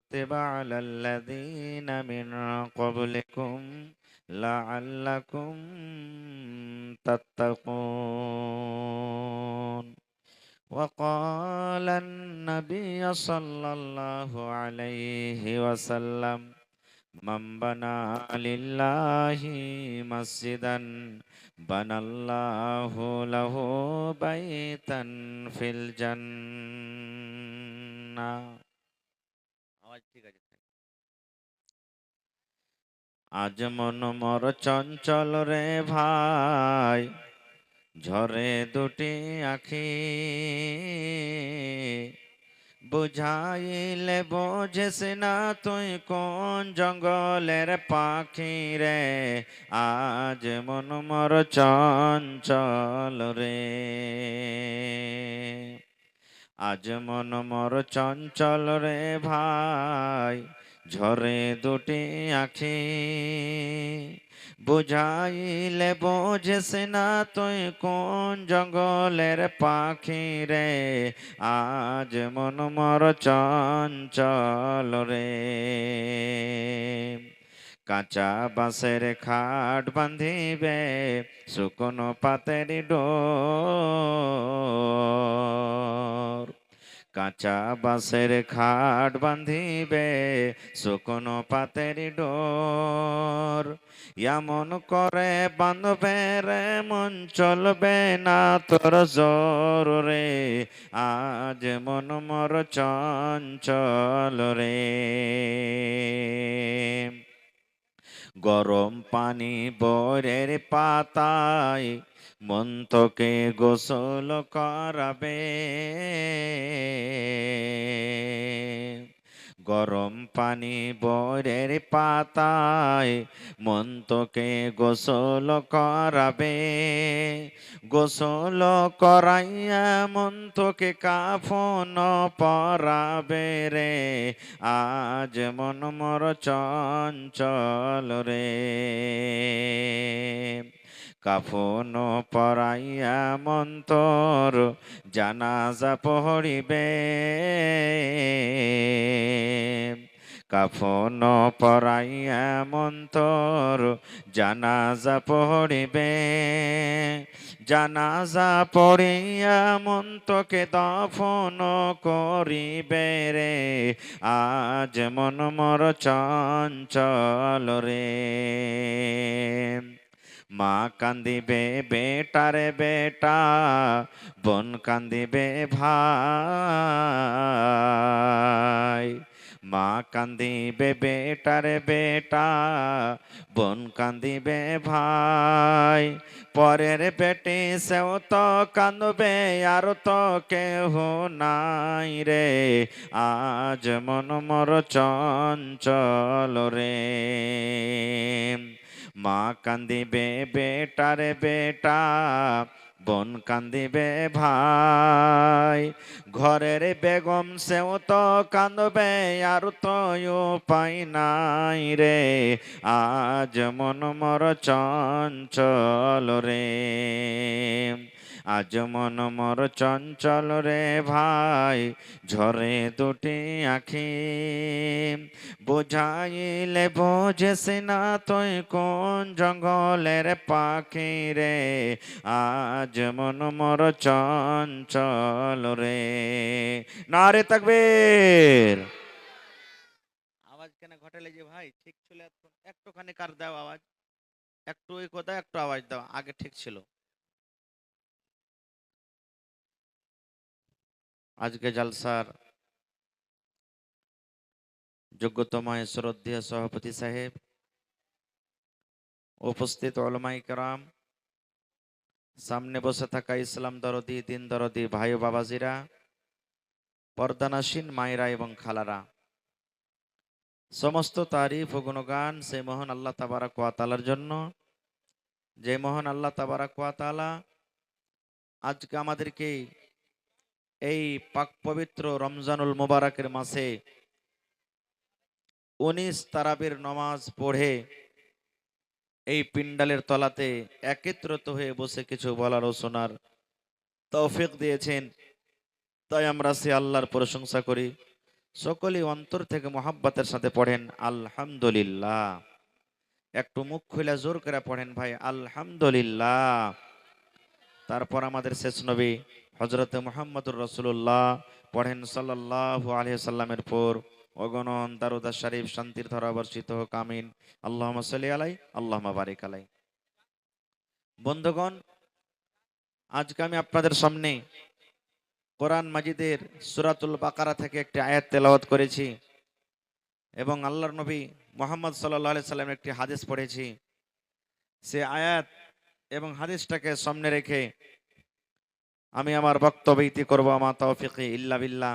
كتب على الذين من قبلكم لعلكم تتقون وقال النبي صلى الله عليه وسلم من بنى لله مسجدا بنى الله له بيتا في الجنة আজ মন মর চঞ্চল রে ভাই ঝরে দুটি আখি বুঝাইলে বোঝেস না তুই কোন জঙ্গলের পাখি রে আজ মন মর চঞ্চল রে আজ মন মর চঞ্চল রে ভাই ঝরে দুটি আখি বুঝাইলে বোঝেস না তুই কোন জঙ্গলের পাখি রে আজ মন মর চঞ্চল রে কাঁচা বাঁশের খাট বাঁধিবে শুকনো পাতের ডোর কাঁচা বাঁশের খাট বাঁধিবে শুকনো পাতের ডোর এমন করে বাঁধবে রে মন চলবে না তোর জোর রে আজ মন মর চঞ্চল রে গরম পানি বরের পাতায় মন তোকে গোসল করাবে গরম পানি বরের পাতায় মন তোকে গোসল করাবে গোসল করাইয়া মন তোকে কাফন পরাবে রে আজ মন মর চঞ্চল রে কাফন পরাইয়া মন তোর জানাজা পড়িবে কাফন পরাইয়া মন তোর জানাজা পড়িবে জানাজা পড়িয়া মন তোকে দফন করিবে রে আজ মন মর চঞ্চল রে মা কান্দিবে বেটারে বেটা বোন কান্দিবে ভাই মা কান্দিবে বেটারে বেটা বোন কান্দিবে ভাই পরের পেটে সেও তো কান্দবে আর তো কেহ নাই রে আজ মন মর চঞ্চল রে মা কান্দিবে বেটারে বেটা বোন কান্দিবে ভাই ঘরের বেগম সেও তো কান্দবে আর তো উপায় নাই রে আজ মন মর চঞ্চল রে আজ মন মর চঞ্চল রে ভাই ঝরে দুটি আখি বুঝাইলে বোঝেস না তুই কোন জঙ্গলের পাখি রে আজ মন মর চঞ্চল রে নারে তাকবীর আওয়াজ কেন ঘটালে যে ভাই ঠিক ছিল একটুখানি কার দাও আওয়াজ একটু ওই কথা একটু আওয়াজ দাও আগে ঠিক ছিল আজকে জালসার যোগ্যতম শ্রদ্ধেয় সভাপতি সাহেব উপস্থিত উলামায়ে কেরাম সামনে বসে থাকা ইসলাম দরদি দিন দরদি ভাই ও বাবাজিরা পর্দানাসীন মায়েরা এবং খালারা সমস্ত তারিফ ও গুণগান সেই মহান আল্লাহ তাবারাক ওয়া তাআলার জন্য যে মহান আল্লাহ তাবারাক ওয়া তাআলা আজকে আমাদেরকে এই পাক পবিত্র রমজানুল মুবারকের মাসে 19 তারাবির নামাজ পড়ে এই পিন্ডালের তলাতে একত্রিত হয়ে বসে কিছু বলার ও শোনার তৌফিক দিয়েছেন তাই আমরা সে আল্লাহর প্রশংসা করি সকলেই অন্তর থেকে মোহাব্বতের সাথে পড়েন আলহামদুলিল্লাহ। একটু মুখ খুলে জোর করে পড়েন ভাই আলহামদুলিল্লাহ। তারপর আমাদের শেষ নবী হযরতে মুহাম্মদুর রাসূলুল্লাহ পড়েন সাল্লাল্লাহু আলাইহি সাল্লামের পর অগণন দারুদ শরীফ শান্তির ধারা বর্ষিত হোক আমিন। আল্লাহুম্মা সাল্লি আলাই আল্লাহুম্মা বারিক আলাই। বন্ধুগণ, আজকে আমি আপনাদের সামনে কোরআন মাজিদের সূরাতুল বাকারা থেকে একটি আয়াত তেলাওয়াত করেছি এবং আল্লাহর নবী মুহাম্মদ সাল্লাল্লাহু আলাইহি সাল্লামের একটি হাদিস পড়েছি। সে আয়াত এবং হাদিসটাকে সামনে রেখে আমি আমার বক্তব্য ইতি করব। আমা তাওফিকি ইল্লা বিল্লাহ।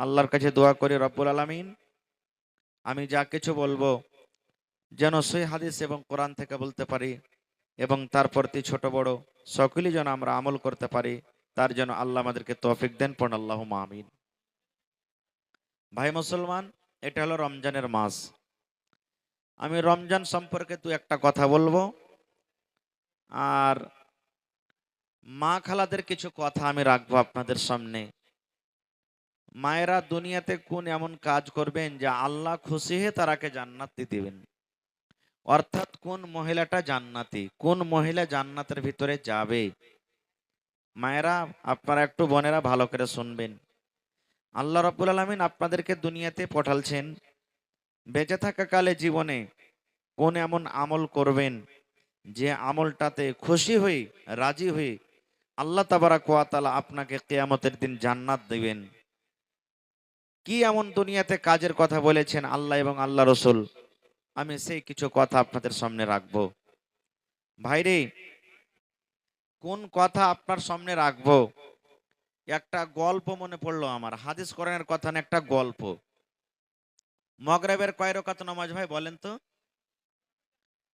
আল্লাহর কাছে দোয়া করি রব্বুল আলামিন আমি যা কিছু বলবো যেন সেই হাদিস এবং কোরআন থেকে বলতে পারি এবং তার প্রতি ছোট বড় সকলেই যেন আমরা আমল করতে পারি, তার জন্য আল্লাহ আমাদেরকে তৌফিক দেন। পড়ুন আল্লাহুম্মা আমিন। ভাই মুসলমান, এটা হলো রমজানের মাস। আমি রমজান সম্পর্কে একটা কথা বলবো, আর মা খালাদের কিছু কথা আমি রাখবো আপনাদের সামনে। মায়েরা দুনিয়াতে কোন এমন কাজ করবেন যে আল্লাহ খুশি হয়ে তারাকে জান্নাত দিবেন, অর্থাৎ কোন মহিলাটা জান্নাতি, কোন মহিলা জান্নাতের ভিতরে যাবে। মায়েরা আপনারা একটু বোনেরা ভালো করে শুনবেন। আল্লাহ রাব্বুল আলামিন আপনাদেরকে দুনিয়াতে পাঠালছেন, বেঁচে থাকাকালে জীবনে কোন এমন আমল করবেন যে আমলটাতে খুশি হয়ে রাজি হয়ে আল্লাহ তাবারাক ওয়া তাআলা আপনাকে কিয়ামতের দিন জান্নাত দিবেন। কি এমন দুনিয়াতে কাজের কথা বলেছেন আল্লাহ এবং আল্লাহ রসুল, আমি সেই কিছু কথা আপনাদের সামনে রাখবো। ভাইরে, কোন কথা আপনার সামনে রাখবো, একটা গল্প মনে পড়লো আমার। হাদিস কোরআনের কথা না, একটা গল্প। মাগরিবের কয় রাকাত নামাজ ভাই বলেন তো,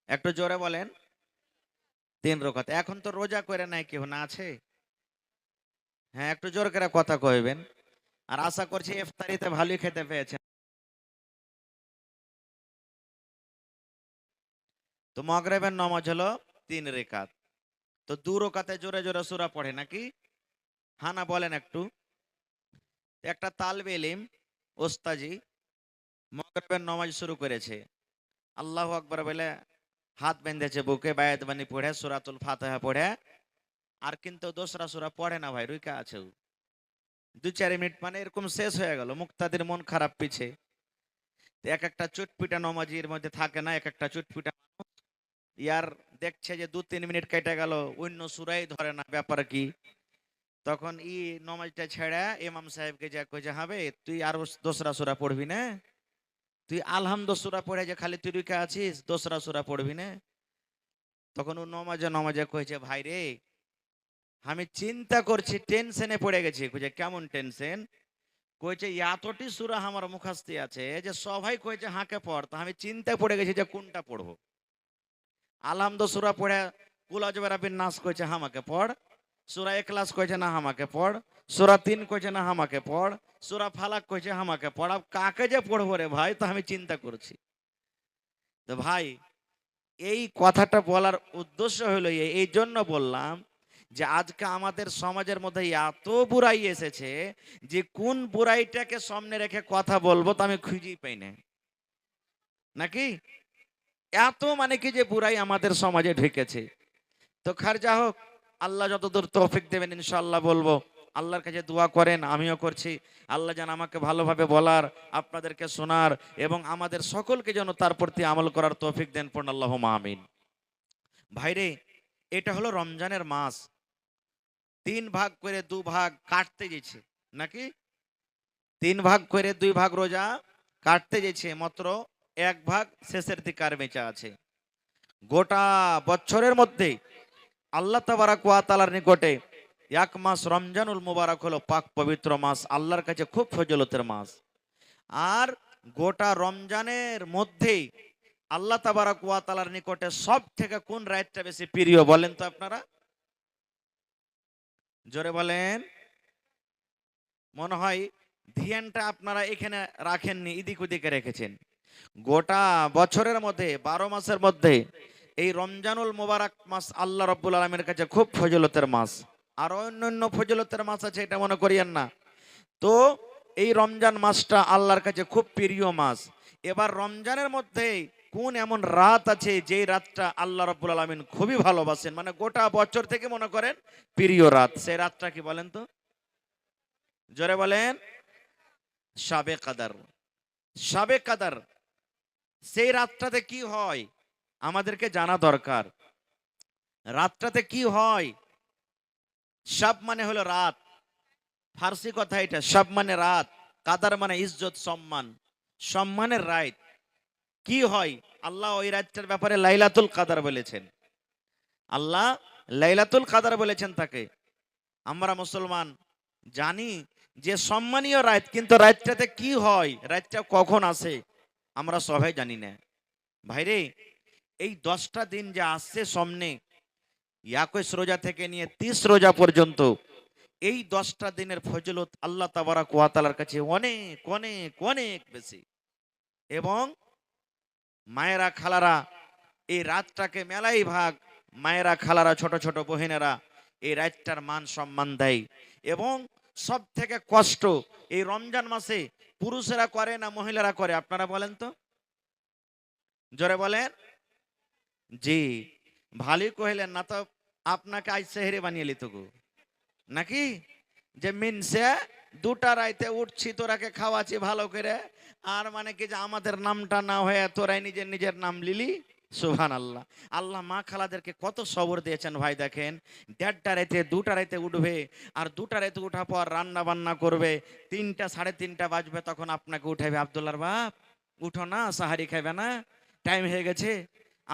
একটু জোরে বলেন। 3 রাকাত। এখন তো রোজা করে নাই কেউ, না আছে? হ্যাঁ, একটু জোর করে কথা কইবেন। আর আশা করছি ইফতারিতে ভালোই খেতে পেয়েছেন। তো মাগরিবের নামাজ হলো 3 রাকাত। তো 2 রাকাতে জোরে জোরে সূরা পড়ে নাকি? হ্যাঁ না বলেন একটু। একটা তালবে ইলম ওস্তাজি মাগরিবের নামাজ শুরু করেছে, আল্লাহু আকবার বলে হাত বেঁধেছে বুকে, বায়াত বানি পড়ে সূরাতুল ফাতিহা পড়ে, আর কিন্তু দোসরা সূরা পড়ে না ভাই, রুইকা আছে। 2-4 মিনিট মানে এরকম শেষ হয়ে গেল। মুক্তাদির মন খারাপ পিছে। এক একটা চুটপিটা নমাজির মধ্যে থাকে না, এক একটা চুটপিটা মানুষ, ইয়ার দেখছে যে 2-3 মিনিট কেটে গেল, অন্য সূরাই ধরে না, ব্যাপার কি? তখন নমাজটা ছেড়ে ইমাম সাহেবকে যা কইছে, হবে তুই আর দোসরা সূরা পড়বি না? তুই আলহামদু সূরা পড়ে যে খালি তুই রুইকা আছিস, দোসরা সূরা পড়বি না? তখন ও নমাজে নমাজে কইছে, ভাই রে আমি চিন্তা করছি, টেনশনে পড়ে গেছি। কইছে কেমন টেনশন? কইছে এতটি সূরা আমার মুখস্থি আছে যে সবাই কইছে হাঁকে পড়, তো আমি চিন্তা পড়ে গেছি যে কোনটা পড়বো। আলহামদু সূরা পড়ে কুল আযবে রাব্বিন নাস কইছে হামাকে পড়, সূরা ইখলাস কইছে না হামাকে পড়, সূরা 3 কইছে না হামাকে পড়, সূরা ফালাক কইছে হামাকে পড়। আব কাকে যে পড়বো রে ভাই, তো আমি চিন্তা করছি। তো ভাই, এই কথাটা বলার উদ্দেশ্য হলো এই জন্য বললাম যে আজকে আমাদের সমাজের মধ্যে এত বুড়াই এসেছে যে কোন বুড়াইটাকে সামনে রেখে কথা বলবো তো আমি খুঁজেই পাই না, নাকি? এত মানে কি যে বুড়াই আমাদের সমাজে ঢুকেছে। তো খার যা হোক, আল্লাহ যতদূর তৌফিক দেবেন ইনশাআল্লাহ বলবো। আল্লাহর কাছে দোয়া করেন, আমিও করছি। আল্লাহ যেন আমাকে ভালোভাবে বলার, আপনাদেরকে শোনার এবং আমাদের সকলকে যেন তার প্রতি আমল করার তৌফিক দেন। পড়ুন আল্লাহুম্মা আমিন। ভাইরে, এটা হলো রমজানের মাস। 3 ভাগ করে 2 ভাগ কাটতে গেছে, নাকি? 3 ভাগ করে 2 ভাগ রোজা কাটতে গেছে, মাত্র 1 ভাগ শেষের দিকে আর বেঁচে আছে। গোটা বছরের মধ্যে আল্লাহ তাবারাক ওয়া তাআলার নিকটে 1 মাস রমজানুল মুবারক হলো পাক পবিত্র মাস, আল্লাহর কাছে খুব ফজিলতের মাস। আর গোটা রমজানের মধ্যে আল্লাহ তাবারাক ওয়া তাআলার নিকটে সব থেকে কোন রাতটা বেশি প্রিয় বলেন তো আপনারা? জোরে বলেন। মনে হয় ধ্যানটা আপনারা এখানে রাখেননি, এদিক ওদিকে রেখেছেন। গোটা বছরের মধ্যে 12 মাসের মধ্যে এই রমজানুল মুবারক মাস আল্লাহ রাব্বুল আলামিনের কাছে খুব ফজিলতের মাস। আর অন্যান্য ফজিলতের মাস আছে, এটা মনে করিয়েন না। তো এই রমজান মাসটা আল্লাহর কাছে খুব প্রিয় মাস। এবার রমজানের মধ্যে কোন এমন রাত আছে যে রাতটা আল্লাহ রাব্বুল আলামিন খুবই ভালোবাসেন, মানে গোটা বছর থেকে মনে করেন প্রিয় রাত, সেই রাতটা কি বলেন তো? জোরে বলেন। শাবে কাদার। শাবে কাদার, সেই রাতটাতে কি হয় আমাদেরকে জানা দরকার। রাতটাতে কি হয়? শাব মানে হলো রাত, ফার্সি কথা এটা। শাব মানে রাত, কাদার মানে ইজ্জত, সম্মান, সম্মানের রাত। কি হয়? আল্লাহ ওই রাতটার ব্যাপারে লাইলাতুল কাদার বলেছেন। আল্লাহ লাইলাতুল কাদার বলেছেন তাকে। আমরা মুসলমান জানি যে সম্মানীয় রাত, কিন্তু রাতটাতে কি হয়, রাতটা কখন আসে আমরা সবাই জানি না। ভাইরে, এই 10টা দিন যে আসছে সামনে, 21 রোজা থেকে নিয়ে 30 রোজা পর্যন্ত, এই 10টা দিনের ফজিলত আল্লাহ তাবারাক ওয়া তাআলার কাছে অনেক অনেক অনেক বেশি। এবং মায়েরা খালারা এই রাতটাকে মেলাই ভাগ, মায়েরা খালারা ছোট ছোট বহিনেরা এই রাতটার মান সম্মান দেয়। এবং সব থেকে কষ্ট এই রমজান মাসে পুরুষেরা করে না মহিলারা করে, আপনারা বলেন তো? জোরে বলেন। জি, ভালোই কহিলেন না তো, আপনাকে আজ সেহরে বানিয়ে লিত গো নাকি, যে মিনসে 2টা রাইতে উঠছি তোরাকে খাওয়াচ্ছি ভালো করে, আর মানে কি যে আমাদের নামটা না হয়ে তোরাই নিজের নিজের নাম লিলি। সুবহান আল্লাহ। আল্লাহ মা খালাদেরকে কত সবর দিয়েছেন ভাই। দেখেন 1:30 রাইতে 2টা রাইতে উঠবে, আর 2টা রাইতে উঠার পর রান্না বান্না করবে, 3টা 3:30 বাজবে, তখন আপনাকে উঠাবে, আব্দুল্লাহর বাপ উঠো না, সাহারি খাবে না, টাইম হয়ে গেছে।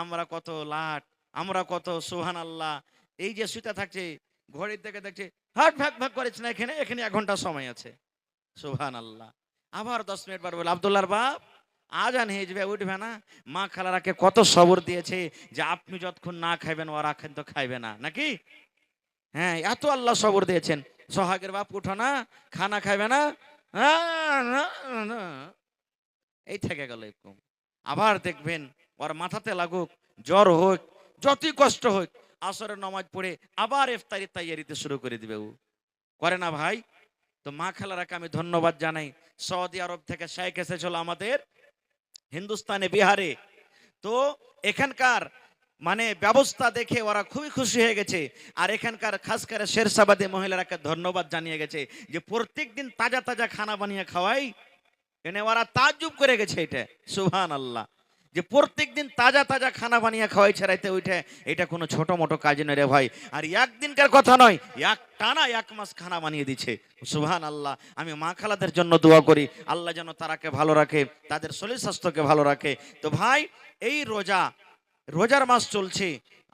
আমরা কত লাট, আমরা কত সুবহান আল্লাহ, এই যে শুতে থাকছে ঘড়ির দিকে দেখছে, হাট ভাগ ভাগ করেছে না, এখানে এখানে 1 ঘন্টা সময় আছে। সুবহান আল্লাহ। আবার 10 মিনিট পর বলে, আব্দুল্লাহর বাপ আজান হয়ে যাবে, উঠবে না। মা খালারাকে কত সবর দিয়েছে যে আপনি যতক্ষণ না খাইবেন ওরা কিন্তু খাইবে না, নাকি? হ্যাঁ, এত আল্লাহ সবর দিয়েছেন। সোহাগের বাপ উঠো না, খানা খাইবে না, এই থেকে গেল এরকম। আবার দেখবেন ওর মাথাতে লাগুক, জ্বর হোক, যতই কষ্ট হোক, আসরের নামাজ পড়ে আবার ইফতারি তৈয়ারিতে শুরু করে দিবে। ও করে না ভাই? তো মা খালারাকে আমি ধন্যবাদ জানাই। সৌদি আরব থেকে শেখ এসেছিল আমাদের হিন্দুস্তানে, বিহারে। তো এখানকার মানে ব্যবস্থা দেখে ওরা খুবই খুশি হয়ে গেছে। আর এখানকার খাস করে শেরশাবাদী মহিলারাকে ধন্যবাদ জানিয়ে গেছে যে প্রত্যেক দিন তাজা তাজা খানা বানিয়ে খাওয়াই। এনে ওরা তাজ্জুব করে গেছে এটা। সুবহান আল্লাহ। যে প্রত্যেক দিন তাজা তাজা খানা বানিয়ে খাওয়াইছে রাইতে উঠে, এটা কোনো ছোট মোটো কাজ নয় রে ভাই। আর একদিনকার কথা নয়, টানা 1 মাস খানা বানিয়ে দিচ্ছে। সুবহান আল্লাহ। আমি মা খালাদের জন্য দোয়া করি, আল্লাহ যেন তারাকে ভালো রাখে, তাদের শরীর স্বাস্থ্যকে ভালো রাখে। তো ভাই, এই রোজার মাস চলছে,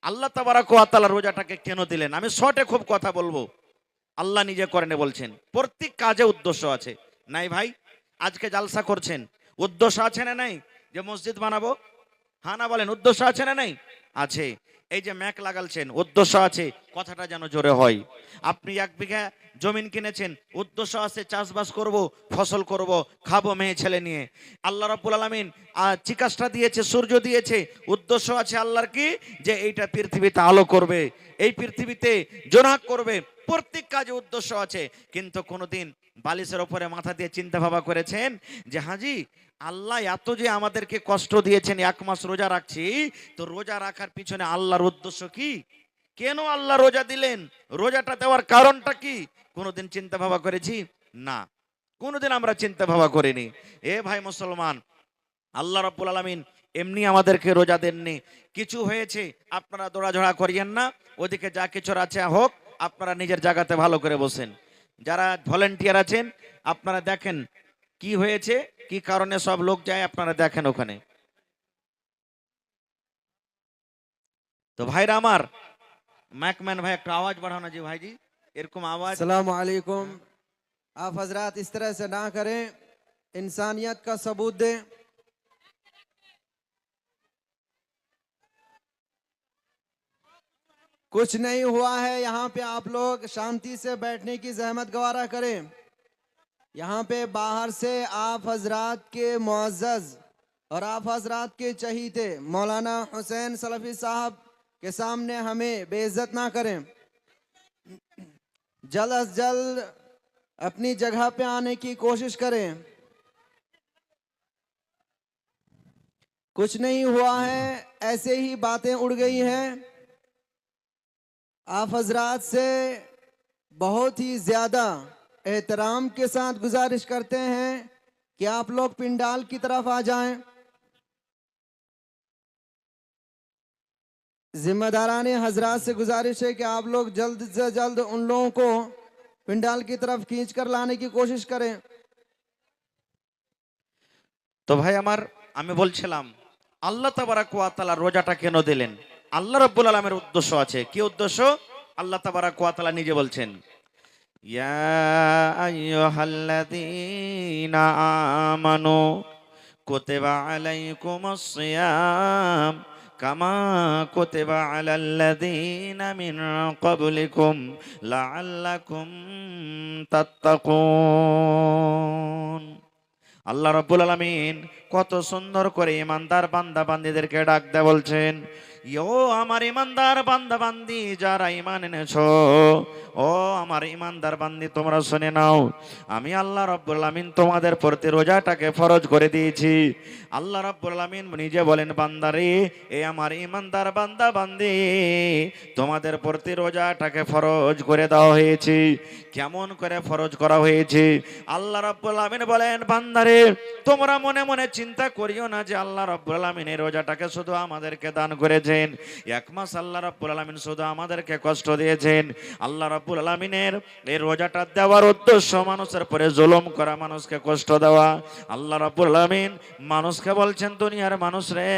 আল্লাহ তাবারাক ওয়া তাআলা রোজাটাকে কেন দিলেন, আমি শর্টে খুব কথা বলবো। আল্লাহ নিজে করেন বলছেন প্রত্যেক কাজে উদ্দেশ্য আছে, নাই ভাই? আজকে জালসা করছেন, উদ্দেশ্য আছে না নাই? যে মসজিদ বানাবো, হ্যাঁ না বলেন, উদ্দেশ্য আছে না নাই? আছে। এই যে ম্যাক লাগালছেন, উদ্দেশ্য আছে কথাটা যেন জোরে হয়। আপনি 1 বিঘা জমিন কিনেছেন, উদ্দেশ্য আছে চাষবাস করব, ফসল করব, খাবো মেয়ে ছেলে নিয়ে। আল্লাহ রাব্বুল আলামিন চিকাশটা দিয়েছে, সূর্য দিয়েছে, উদ্দেশ্য আছে আল্লাহর কি, যে এইটা পৃথিবীতে আলো করবে, এই পৃথিবীতে জোনাক করবে, প্রত্যেক কাজে উদ্দেশ্য আছে। কিন্তু কোনোদিন বালিশের ওপরে মাথা দিয়ে চিন্তা ভাবনা করেছেন যে হাজি আল্লাহ এত যে আমাদেরকে কষ্ট দিয়েছেন, 1 মাস রোজা রাখছি, তো রোজা রাখার পিছনে আল্লাহর উদ্দেশ্য কি? কেন আল্লাহ রোজা দিলেন? রোজাটা দেওয়ার কারণটা কি? কোনোদিন চিন্তা ভাবনা করেছি? না, কোনোদিন আমরা চিন্তা ভাবনা করিনি। এ ভাই মুসলমান, আল্লাহ রাব্বুল আলামিন এমনি আমাদেরকে রোজা দেননি। কিছু হয়েছে আপনারা দৌড়াঝড়া করিয়েন না, ওদিকে যা কিছু আছে হোক, আপনারা নিজের জায়গাতে ভালো করে বসেন। যারা ভলেন্টিয়ার আছেন আপনারা দেখেন কি হয়েছে, কি কারণে সব লোক যায়, আপনারা দেখেন ওখানে। তো ভাইরা আমার, मैकमैन भाई एक आवाज बढ़ाना जी भाई जी, एरकम आवाज। अस्सलाम वालेकुम। आप हजरात इस तरह से ना करें, इंसानियत का सबूत दें। कुछ नहीं हुआ है, यहाँ पे आप लोग शांति से बैठने की जहमत गवारा करें। यहाँ पे बाहर से आप हजरात के मुअज़्ज़ज़ और आप हजरात के चहीते मौलाना हुसैन सलफी साहब के सामने हमें बेइज्जत ना करें। जल्द अज जल्द अपनी जगह पे आने की कोशिश करें। कुछ नहीं हुआ है, ऐसे ही बातें उड़ गई हैं। आप हजरात से बहुत ही ज्यादा एहतराम के साथ गुजारिश करते हैं कि आप लोग पिंडाल की तरफ आ जाएं। जिम्मेदाराने हजरात से गुजारिश है कि आप लोग जल्द से जल्द उन लोगों को पिंडाल की तरफ खींच कर लाने की कोशिश करें। তো ভাই আমার, আমি বলছিলাম আল্লাহ তাবারাক ওয়া তাআলা রোজাটা কেন দিলেন? আল্লাহ রাব্বুল আলামিনের উদ্দেশ্য আছে। কি উদ্দেশ্য? আল্লাহ তাবারাক ওয়া তাআলা নিজে বলছেন, ইয়া আইয়ুহাল্লাযীনা আমানু কুতিবা আলাইকুমুস সিয়াম কামা কুতিবা আলাল্লাযীনা মিন ক্বাবলিকুম লাআল্লাকুম তাত্তাকুন। আল্লাহ রাব্বুল আলামিন কত সুন্দর করে ইমানদার বান্দা বান্দীদেরকে ডাক দেয়া বলছেন, ও আমার ইমানদার বান্দা বান্দি যারা ঈমান এনেছো, ও আমার ইমানদার বান্দি তোমরা শুনে নাও, আমি আল্লাহ রাব্বুল আলামিন তোমাদের প্রতি রোজাটাকে ফরজ করে দিয়েছি। আল্লাহ রাব্বুল আলামিন নিজে বলেন, বান্দারে, এই আমার ইমানদার বান্দা বান্দি তোমাদের প্রতি রোজাটাকে ফরজ করে দেওয়া হয়েছে। কেমন করে ফরজ করা হয়েছে? আল্লাহ রাব্বুল আলামিন বলেন, বান্দারে, তোমরা মনে মনে চিন্তা করিও না যে আল্লাহ রাব্বুল আলামিন এই রোজাটাকে শুধু আমাদেরকে দান করেছেন, এক মাস আল্লাহ রাব্বুল আলামিন শুধু আমাদেরকে কষ্ট দিয়েছেন। আল্লাহ রাব্বুল আলামিনের এই রোজাটা দেওয়ার উদ্দেশ্য মানুষের পরে জুলুম করা, মানুষকে কষ্ট দেওয়া। আল্লাহ রাব্বুল আলামিন মানুষকে বলছেন, দুনিয়ার মানুষ রে,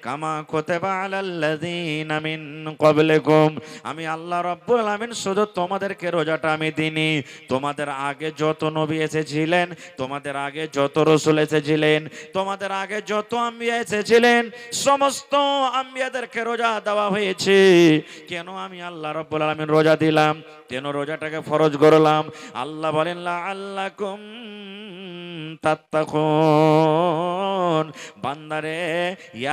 কামা কুতিবা আলাল্লাযীনা মিন ক্বাবলিকুম, আমি আল্লাহ রাব্বুল আলামিন শুধু তোমাদেরকে রোজাটা আমি দিইনি, তোমাদের আগে যত নবী এসেছিলেন, তোমাদের আগে যত রাসূল এসেছিলেন, তোমাদের আগে যত আম্বিয়া এসেছিলেন, সমস্ত আম্বিয়াদেরকে রোজা দেওয়া হয়েছে। কেন আমি আল্লাহ রাব্বুল আলামিন রোজা দিলাম? কেন রোজাটাকে ফরজ করলাম? আল্লাহ বলেন, লাআল্লাকুম তাত্তাকুন, বান্দারে,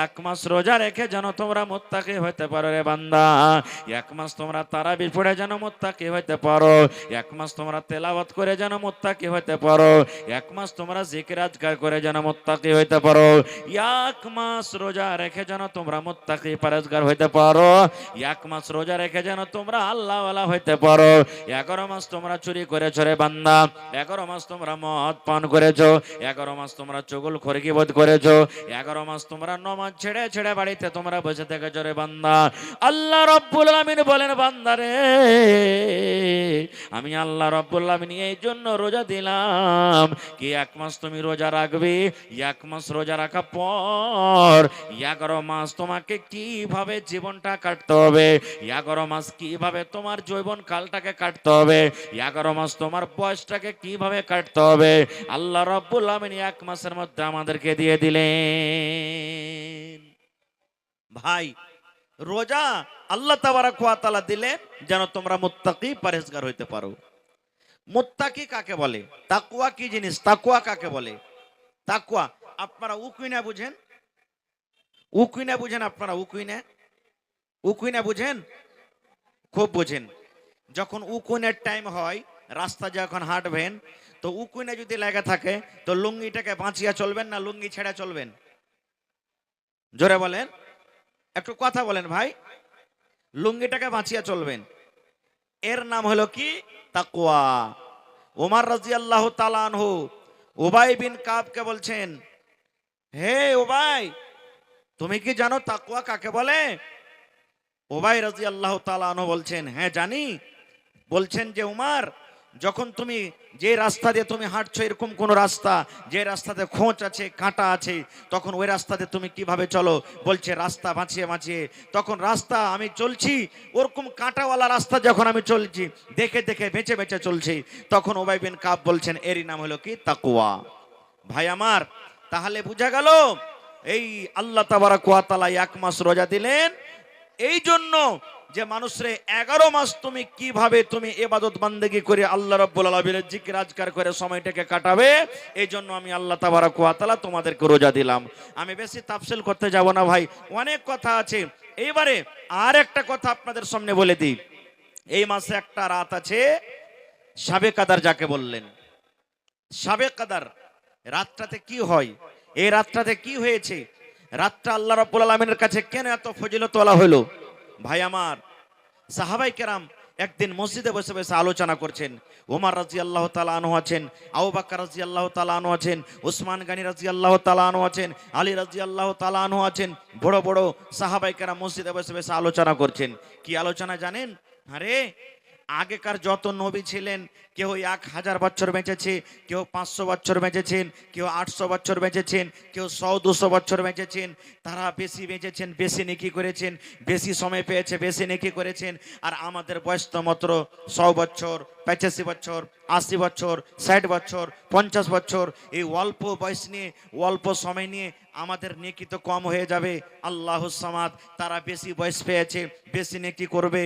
এক মাস রোজা রেখে যেন তোমরা মুত্তাকি হইতে পারো রে বান্দা। এক মাস তোমরা তারাবি পড়ে যেন মুত্তাকি হইতে পারো, এক মাস তোমরা তেলাওয়াত করে যেন মুত্তাকি হইতে পারো, এক মাস তোমরা জিকির আজকার করে যেন মুত্তাকি হইতে পারো, এক মাস রোজা রেখে যেন তোমরা মুত্তাকি পরহেজগার হইতে পারো, এক মাস রোজা রেখে যেন তোমরা আল্লাহওয়ালা হইতে পারো। 11 মাস তোমরা চুরি করেছো রে বান্দা, 11 মাস তোমরা মদ পান করেছো, 11 মাস তোমরা চুগলখড়ি গীবত করেছো, 11 মাস তোমরা নামাজ ছেড়ে ছেড়ে বাড়িতে তোমরা বসে থেকেছো রে বান্দা। আল্লাহ রাব্বুল আলামিন বলেন, বান্দারে, আমি আল্লাহ রাব্বুল আলামিন এই জন্য রোজা দিলাম কি এক মাস তুমি রোজা রাখবে, এক মাস রোজা রাখা পর 11 মাস তোমাকে কিভাবে জীবনটা কাটতে হবে, 11 মাস কিভাবে তোমার যৌবন কালটাকে কাটতে হবে, 11 মাস তোমার বয়সটাকে কিভাবে কাটতে হবে, আল্লাহ রাব্বুল আলামিন এক মাসের মধ্যে আমাদেরকে দিয়ে দিলেন। ভাই, রোজা আল্লাহ তাবারাক ওয়া তাআলা দিলে যেন তোমরা মুত্তাকি পরহেজগার হইতে পারো। মুত্তাকি কাকে বলে? তাকওয়া কি জিনিস? তাকওয়া কাকে বলে? তাকওয়া আপনারা উকুইনা বুঝেন? উকুইনা বুঝেন আপনারা? উকুইনা, উকুইনা বুঝেন? খুব বুঝেন। যখন উকুনের টাইম হয়, রাস্তা যখন হাঁটবেন, তো উকুইনা যদি লেগে থাকে, তো লুঙ্গিটাকে বাঁচিয়ে চলবেন না লুঙ্গি ছেড়ে চলবেন? জোরে বলেন, একটু কথা বলেন ভাই। লুঙ্গিটাকে বাঁচিয়ে চলবেন। এর নাম হলো কি? তাকওয়া। ওমর রাদিয়াল্লাহু তাআলা আনহু উবাই বিন কাবকে বলছেন, হে উবাই, তুমি কি জানো তাকওয়া কাকে বলে? উবাই রাদিয়াল্লাহু তাআলা আনহু বলছেন, হ্যাঁ জানি। বলছেন যে উমর, যখন তুমি যে রাস্তা দিয়ে তুমি হাঁটছো, এরকম কোন রাস্তা যে রাস্তাতে খোঁচ আছে, কাঁটা আছে, তখন ওই রাস্তাতে তুমি কিভাবে চলো? বলছে রাস্তা বাঁচিয়ে বাঁচিয়ে। তখন রাস্তা আমি চলছি, ওরকম কাঁটাওয়ালা রাস্তা যখন আমি চলছি, দেখে দেখে বেঁচে বেঁচে চলছি, তখন উবাই বিন কাব বলছেন, এরই নাম হলো কি? তাকওয়া। ভাই আমার, তাহলে বোঝা গেল এই আল্লাহ তাবারাক ওয়া তাআলা এক মাস রোজা দিলেন এই জন্য যে মানুষরে 11 মাস তুমি কিভাবে তুমি ইবাদত বান্দেগি করে আল্লাহ রাব্বুল আলামিনের জিকির আজকার করে সময়টাকে কাটাবে, এই জন্য আমি আল্লাহ তাবারাক ওয়া তাআলা তোমাদেরকে রোজা দিলাম। আমি বেশি তাফসীল করতে যাব না ভাই, অনেক কথা আছে। এইবারে আর একটা কথা আপনাদের সামনে বলে দিই। এই মাসে একটা রাত আছে, শাবে কাদার যাকে বললেন, শাবে কাদার রাতটাতে কি হয়, এই রাতটাতে কি হয়েছে, রাতটা আল্লাহ রাব্বুল আলামিনের কাছে কেন এত ফজিলত তোলা হলো? ভাই আমার, সাহাবাই কেরাম একদিন মসজিদে বসে বসে আলোচনা করছেন। ওমর রাদিয়াল্লাহু তাআলা আনহু আছেন, আবু বকর রাদিয়াল্লাহু তাআলা আনহু আছেন, উসমান গনি রাদিয়াল্লাহু তাআলা আনহু আছেন, আলী রাদিয়াল্লাহু তাআলা আনহু আছেন। বড় বড় সাহাবাই কেরাম মসজিদে বসে বসে আলোচনা করছেন। কি আলোচনা জানেন? আরে আগেকার যত নবী ছিলেন, কেউ 1000 বছর বেঁচেছে, কেউ 500 বছর বেঁচেছেন, কেউ 800 বছর বেঁচেছেন, কেউ 100-200 বছর বেঁচেছেন। তারা বেশি বেঁচেছেন, বেশি নেকি করেছেন, বেশি সময় পেয়েছে, বেশি নেকি করেছেন। আর আমাদের বয়স তো মাত্র 100 বছর, 85 বছর, 80 বছর, 60 বছর, 50 বছর। এই অল্প বয়স নিয়ে, অল্প সময় নিয়ে আমাদের নেকি তো কম হয়ে যাবে। আল্লাহুস সামাদ, তারা বেশি বয়স পেয়েছে, বেশি নেকি করবে,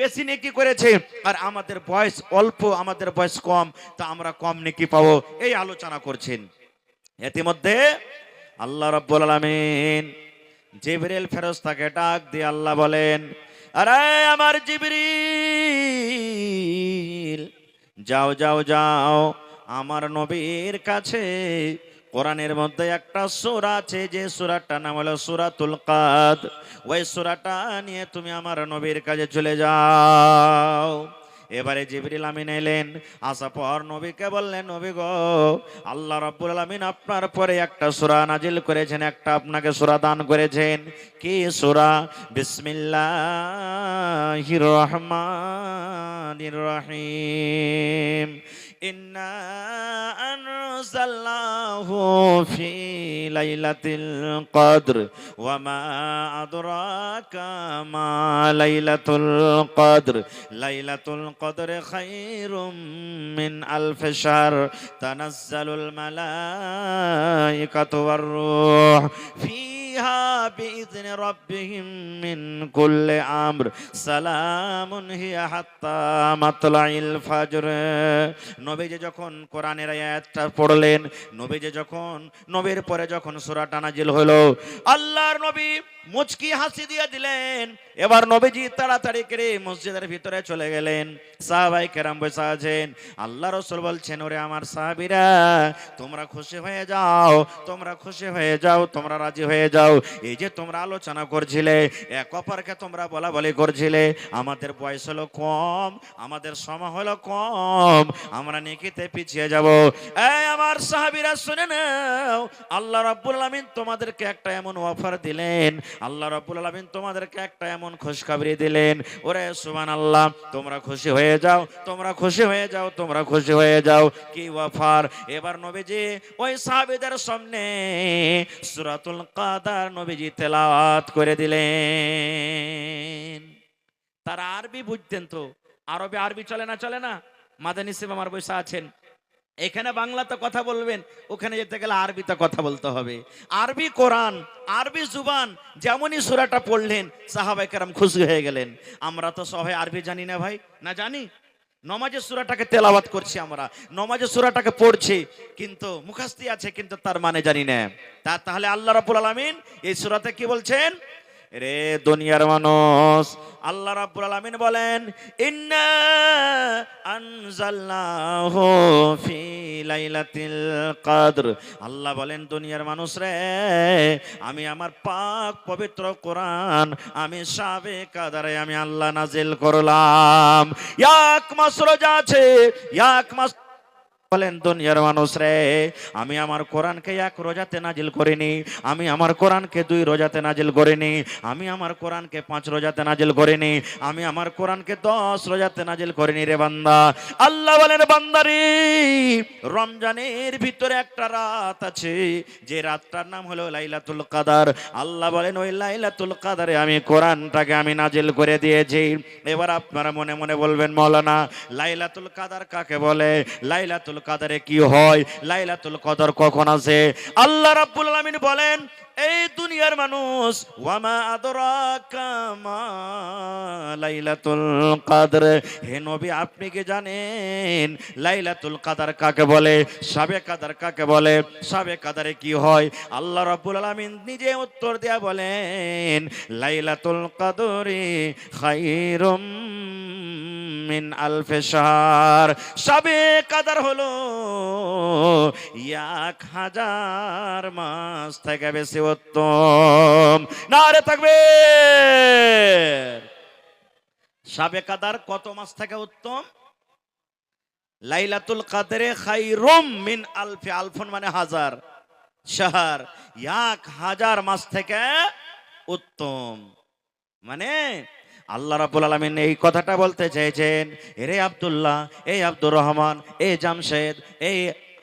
বেশি নেকি করেছে। আর আমাদের বয়স অল্প, আমাদের বয়স কম, তা আমরা কম নেকি পাবো, এই আলোচনা করছেন। ইতিমধ্যে আল্লাহ রাব্বুল আলামিন জিবরিল ফেরেশতাকে ডাক দিয়ে আল্লাহ বলেন, আরে আমার জিবরিল, যাও যাও যাও, আমার নবীর কাছে কোরআনের মধ্যে একটা সূরা আছে, যে সূরাটার নাম হলো সূরাতুল কাদ। ওই সূরাটা নিয়ে তুমি আমার নবীর কাছে চলে যাও। এবারে জিবরিল আমিন এলেন, আসার পর নবীকে বললেন, নবী গো, আল্লাহ রাব্বুল আলামিন আপনার পরে একটা সূরা নাজিল করেছেন, একটা আপনাকে সূরা দান করেছেন। কি সূরা? বিসমিল্লাহির রহমানির রহিম। ইন্না আনজালনাহু ফি লাইলাতিল কদর ওয়া মা আদরাকা মা লাইলাতুল কদর লাইলাতুল কদর খায়রুম মিন আলফি শাহর তানাজ্জালুল মালাইকাতু ওয়ার রূহ ফিহা বিইذনি রাব্বিহিম মিন কুল্লি আমর সালামুন হিয়া হাত্তা মাতলাইল ফাজর। নবীজি যখন কোরআনের আয়াতটা পড়লেন, নবীর পরে যখন সূরাটা নাজিল হলো, আল্লাহর নবী মুচকি হাসি দিয়ে দিলেন। এবার নবীজি তাড়াতাড়ি করে মসজিদের ভিতরে চলে গেলেন। সাহাবায়ে কেরাম বসে আছেন। আল্লাহ রাসূল বলছেন, ওরে আমার সাহাবীরা, তোমরা খুশি হয়ে যাও, তোমরা খুশি হয়ে যাও, তোমরা রাজি হয়ে যাও। এই যে তোমরা আলোচনা করছিলে, এক অপরকে তোমরা বলা বলি করছিলে, আমাদের বয়স হলো কম, আমাদের সময় হলো কম, আমরা নেকিতে পিছিয়ে যাব। এই আমার সাহাবীরা শুনে নাও, আল্লাহ রাব্বুল আলামিন তোমাদেরকে একটা এমন অফার দিলেন, আল্লাহ রাব্বুল আলামিন তোমাদেরকে একটা এমন খুশখবরি দিলেন। ওরে সুবহানাল্লাহ, তোমরা খুশি হয়ে যাও, তোমরা খুশি হয়ে যাও, তোমরা খুশি হয়ে যাও। কি অফার? এবার নবীজি ওই সাহাবীদের সামনে সূরাতুল কাদার নবীজি তেলাওয়াত করে দিলেন। তারা আরবি বুঝতেন তো, আরবি চলে না, চলে না? মাদানী সাহেব আমার বসে আছেন, এখানে বাংলাতে কথা বলবেন, ওখানে যেতে গেলে আরবিতে কথা বলতে হবে। আরবি কোরআন, আরবি জুবান, যেমনই সূরাটা পড়লেন সাহাবায়ে কেরাম খুশি হয়ে গেলেন। আমরা তো সবাই আরবি জানি না ভাই, না জানি? নমাজের সূরাটাকে তেলাওয়াত করছি আমরা, নমাজের সূরাটাকে পড়ছি, কিন্তু মুখস্থি আছে, কিন্তু তার মানে জানি না। তাহলে আল্লাহ রাব্বুল আলামিন এই সূরাতে কি বলছেন? রে দুনিয়ার মানুষ, আল্লাহ রাব্বুল আলামিন বলেন, ইন্না আনজালনাহু ফি লাইলাতিল কদর। আল্লাহ বলেন, দুনিয়ার মানুষ রে, আমি আমার পাক পবিত্র কোরআন আমি শাবে কাদারে আমি আল্লাহ নাজিল করলাম। এক মাস রোজা আছে, এক মাস। বলেন, দুনিয়ার মানুষ রে, আমি আমার কোরআনকে এক রোজাতে নাজিল করিনি, আমি আমার কোরআনকে 2 রোজাতে নাজিল করিনি, আমি আমার কোরআনকে 5 রোজাতে নাজিল করিনি, আমি আমার কোরআনকে 10 রোজাতে নাজিল করিনি রে বান্দা। আল্লাহ বলেন, বান্দারে, রমজানের ভিতরে একটা রাত আছে, যে রাতটার নাম হলো লাইলাতুল কাদার। আল্লাহ বলেন, ওই লাইলাতুল কাদারে আমি কোরআনটাকে আমি নাজিল করে দিয়েছি। এবার আপনারা মনে মনে বলবেন, মাওলানা লাইলাতুল কাদার কাকে বলে, লাইলাতুল কাদারে কি হয়, লাইলাতুল কদর কখন আছে? আল্লাহ রাব্বুল আলামিন বলেন, এই দুনিয়ার মানুষ, ওয়ামা আদরাকা মা লাইলাতুল কদর। হে নবী, আপনি কি জানেন লাইলাতুল কদর কাকে বলে, শাবে কদর কাকে বলে, শাবে কদরে কি হয়? আল্লাহ রাব্বুল আলামিন নিজে উত্তর দেয়া বলেন, লাইলাতুল কদরি খায়রুম মিন আলফি শাহর। শবে কদর হলো 1000 মাস থেকে বেশি উত্তম। নারে তাকবীর। শবে কদর কত মাস থেকে উত্তম? লাইলাতুল কদরে খায়রুম মিন আলফি, আলফুন মানে হাজার, শাহর 1000 মাস থেকে উত্তম। মানে আল্লাহ রাব্বুল আলামিন এই কথাটা বলতে চেয়েছেন, রে আব্দুল্লাহ, এই আব্দুর রহমান, এই জামশেদ, এই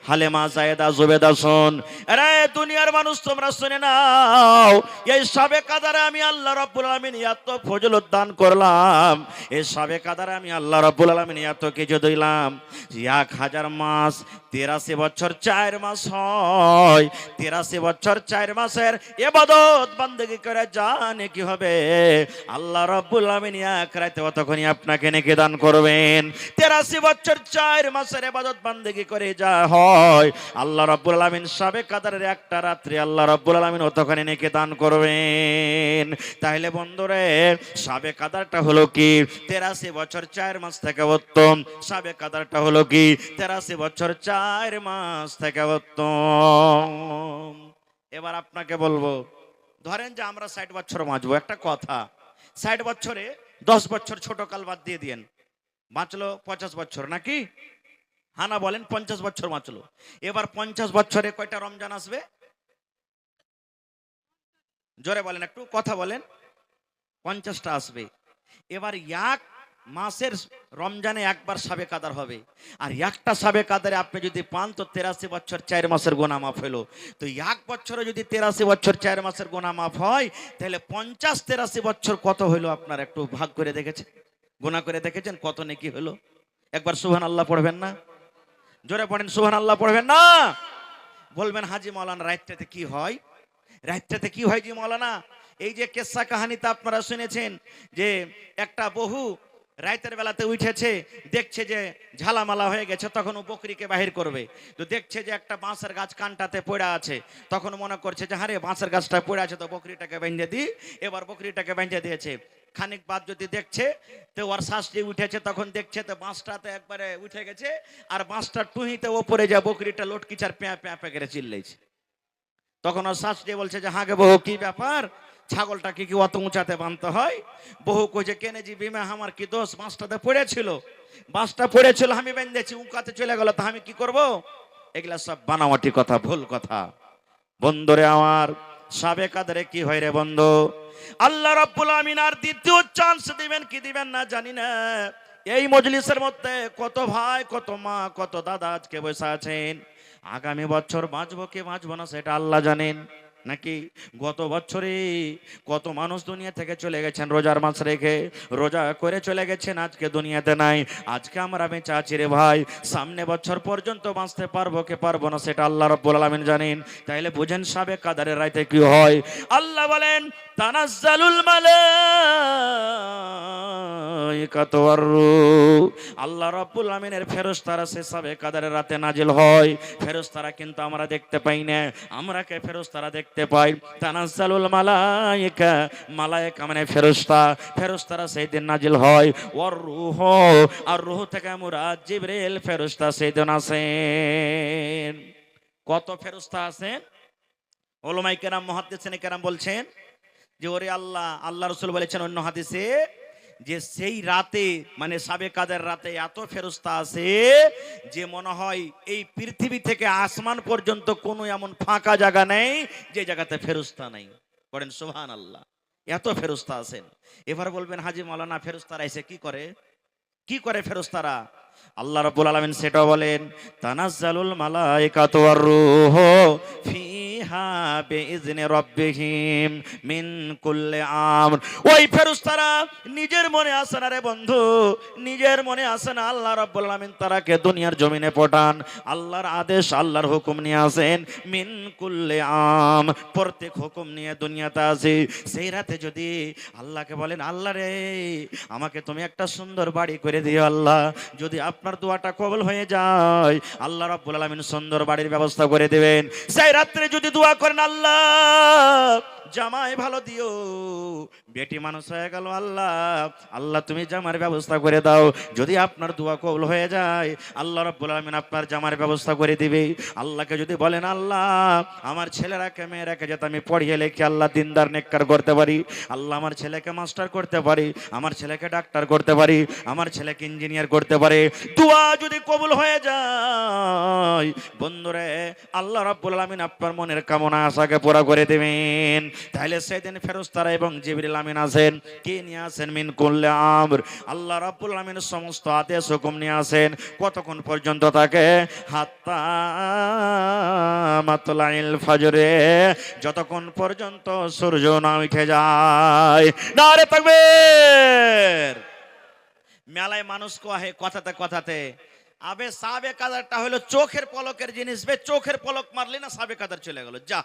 হালেমা, জায়েদা, জুবেদা, শোন, আরে দুনিয়ার মানুষ তোমরা শুনে নাও, এই শবে কদরে আমি আল্লাহ রাব্বুল আলামিন এত ফজিলত দান করলাম, এই শবে কদরে আমি আল্লাহ রাব্বুল আলামিন এত কিছু দিলাম। 1000 মাস 83 বছর 4 মাস হয়। 83 বছর 4 মাসের ইবাদত বান্দেগি করে জানে কি হবে? আল্লাহ রাব্বুল আলামিন এক রাতে অতক্ষণই আপনাকে নেকি দান করবেন। 83 বছর 4 মাসের ইবাদত বান্দেগি করে যা হয়, আল্লাহ রাব্বুল আলামিন শবে কদরের একটা রাত্রি আল্লাহ রাব্বুল আলামিন অতক্ষণই নেকি দান করবেন। তাহলে বন্ধুরে, শবে কদরটা হলো কি? 83 বছর 4 মাস থেকে উত্তম। শবে কদরটা হলো কি? 83 বছর 4 মাস থেকে উত্তম। এবার আপনাকে বলবো, ধরেন যে আমরা 60 বছর বাঁচবো, একটা কথা, 60 বছরে 10 বছর ছোট কাল বাদ দিয়ে দিয়েন, বাঁচলো 50 বছর নাকি? হানা বলেন 50 বছর বাঁচলো। এবার 50 বছরে কয়টা রমজান আসবে? জোরে বলেন, একটু কথা বলেন। 50টা আসবে। এবার এক মাসের রমজানে একবার শবে কদর হবে, আর একটা শবে কদরে আপনি যদি পান তো 83 বছর 4 মাসের গুনাহ মাফ হলো। তো এক বছরে যদি 83 বছর 4 মাসের গুনাহ মাফ হয়, তাহলে 50 83 বছর কত হলো? আপনার একটু ভাগ করে দেখেছেন, গুনাহ করে দেখেছেন কত নেকি হলো? একবার সুবহানাল্লাহ পড়বেন না? জোরে পড়েন, সুবহানাল্লাহ পড়বেন না? বলবেন হাজি মাওলানা রাতটাতে কি হয়? রাতটাতে কি হয় জি মাওলানা? এই যে কেসা কাহিনীতে আপনারা শুনেছেন যে একটা বহু রাতের বেলাতে উঠেছে, দেখছে যে ঝালামালা হয়ে গেছে, তখন ও বকরিকে বাহির করবে। তো দেখছে যে একটা বাঁশের গাছ কানটাতে পড়ে আছে, তখন মনে করছে যে হারে বাঁশের গাছটা পড়ে আছে, তো বকরিটাকে বেঁধে দিই। এবার বকরিটাকে বেঁধে দিয়েছে। খানিক বাদ যদি দেখছে তো ওর শ্বাসটি উঠেছে, তখন দেখছে তো বাঁশটাতে একবারে উঠে গেছে, আর বাঁশটা টুহিতে ওপরে যা বকরিটা লটকিচার প্যাঁ প্যাঁ প্যাঁ করে চিল্লেছে। তখন ওর শাশুড়ি বলছে যে হাগে বহু কি ব্যাপার, ছাগলটাকে কি অত উঁচাতে বাঁধতে হয়? বহু কইছে কেনে জি বিমা আমার কি দোষ, বাঁশটাতে পড়েছিল, বাঁশটা পড়েছিল আমি বেঁধেছি, উঁকাতে চলে গেল, তা আমি কি করব? এগুলা সব বানাওয়াটি কথা, ভুল কথা। বন্ধুরে আমার, শবে কদরে কি হয় রে বন্ধু? আল্লাহ রাব্বুল আমিন আর দ্বিতীয় চান্স দিবেন কি দিবেন না জানি না। এই মজলিসের মধ্যে কত ভাই, কত মা, কত দাদা আজকে বসে আছেন, আগামী বছর বাঁচবো কি বাঁচবো না সেটা আল্লাহ জানেন। নাকি গত বছরে কত মানুষ দুনিয়া থেকে চলে গেছেন, রোজার মাস রেখে রোজা করে চলে গেছেন, আজকে দুনিয়াতে নাই। আজকে আমরা বেঁচে আছি রে ভাই, সামনে বছর পর্যন্ত বাঁচতে পারবো কি পারবো না সেটা আল্লাহ রাব্বুল আলামিন জানেন। তাইলে বুঝেন শবে কদরের রাতে কি হয়। আল্লাহ বলেন তানাজ্জালুল মালাইকাতু ওয়ার রূহ, আল্লাহ রাব্বুল আমিনের ফেরেশতারা সে শবে কদরের রাতে নাজিল হয়। ফেরেশতারা কিন্তু আমরা দেখতে পাই না, আমরা কে ফেরেশতারা দেখতে পাই। তানাজ্জালুল মালাইকা, মালাইকা মানে ফেরেশতা, ফেরেশতারা সেই দিন নাজিল হয়। ওয়ার রূহ, আর রূহ থেকে মুরাদ জিবরিল ফেরেশতা সেই দিন আসেন। কত ফেরেশতা আছেন? উলামায়ে কেরাম, মুহাদ্দিসিনে কেরাম বলছেন যে ওরে আল্লাহ, আল্লাহ রাসূল বলেছেন অন্য হাদিসে যে সেই রাতে মানে শবে কদর রাতে এত ফেরেশতা আছে যে মনে হয় এই পৃথিবী থেকে আসমান পর্যন্ত কোনো এমন ফাঁকা জায়গা নেই যে জায়গাতে ফেরেশতা নাই। পড়েন সুবহানাল্লাহ, এত ফেরেশতা আছেন। এবার বলবেন হাজি মাওলানা ফেরেশতারা এসে কি করে? কি করে ফেরেশতারা? আল্লাহ রাব্বুল আলামিন সেটা বলেন তানাজ্জালুল মালাইকাতু ওয়ার রূহ ফিহা বিইজনি রাব্বিহিম মিন কুল্লি আমর। ওই ফেরেশতারা নিজের মনে আসে না রে বন্ধু, নিজের মনে আসে না। আল্লাহ রাব্বুল আলামিন তারাকে দুনিয়ার জমিনে পাঠান, আল্লাহর আদেশ, আল্লাহর হুকুম নিয়ে আসেন। মিন কুল্লি আম, প্রত্যেক হুকুম নিয়ে দুনিয়াতে আসে। সেই রাতে যদি আল্লাহকে বলেন আল্লাহ রে আমাকে তুমি একটা সুন্দর বাড়ি করে দিও আল্লাহ, যদি আপনার দোয়াটা কবুল হয়ে যায় আল্লাহ রাব্বুল আলামিন সুন্দর বাড়ির ব্যবস্থা করে দেবেন। সেই রাত্রে যদি দোয়া করেন আল্লাহ জামাই ভালো দিও। বেটি মানুষ হয়ে গেল, আল্লাহ আল্লাহ তুমি জামার ব্যবস্থা করে দাও। যদি আপনার দোয়া কবুল হয়ে যায়, আল্লাহ রাব্বুল আলামিন আপনার জামার ব্যবস্থা করে দিবে। আল্লাহকে যদি বলেন, আল্লাহ আমার ছেলেরাকে মেয়েরাকে যাতে আমি পড়িয়ে লেখে আল্লাহ দিনদার নেককার করতে পারি, আল্লাহ আমার ছেলেকে মাস্টার করতে পারি, আমার ছেলেকে ডাক্তার করতে পারি, আমার ছেলেকে ইঞ্জিনিয়ার করতে পারে, দোয়া যদি কবুল হয়ে যায়, বন্ধুরে আল্লাহ রাব্বুল আলামিন আপনার মনের কামনা আশাকে পুরা করে দেবেন। তাহলে সেদিন ফেরেশতারা এবং জিবরিল আমিন আছেন, কি নিয়ে আসেন? মিন কুল্লি আমর। আল্লাহ রাব্বুল আলামিন সমস্ত আদেশ হুকুম নিয়ে আসেন। কতক্ষণ পর্যন্ত থাকে? হাত্তা মাতলাইল ফজরে, যতক্ষণ পর্যন্ত সূর্য না উঠে যায়। নারে তাকবীর। মেলায় মানুষ কহে কথাতে কথাতে, আবে সাবে কাদারটা হলো চোখের পলকের জিনিস, বে চোখের পলক মারলি না সাবে কাদার চলে গেল, যা।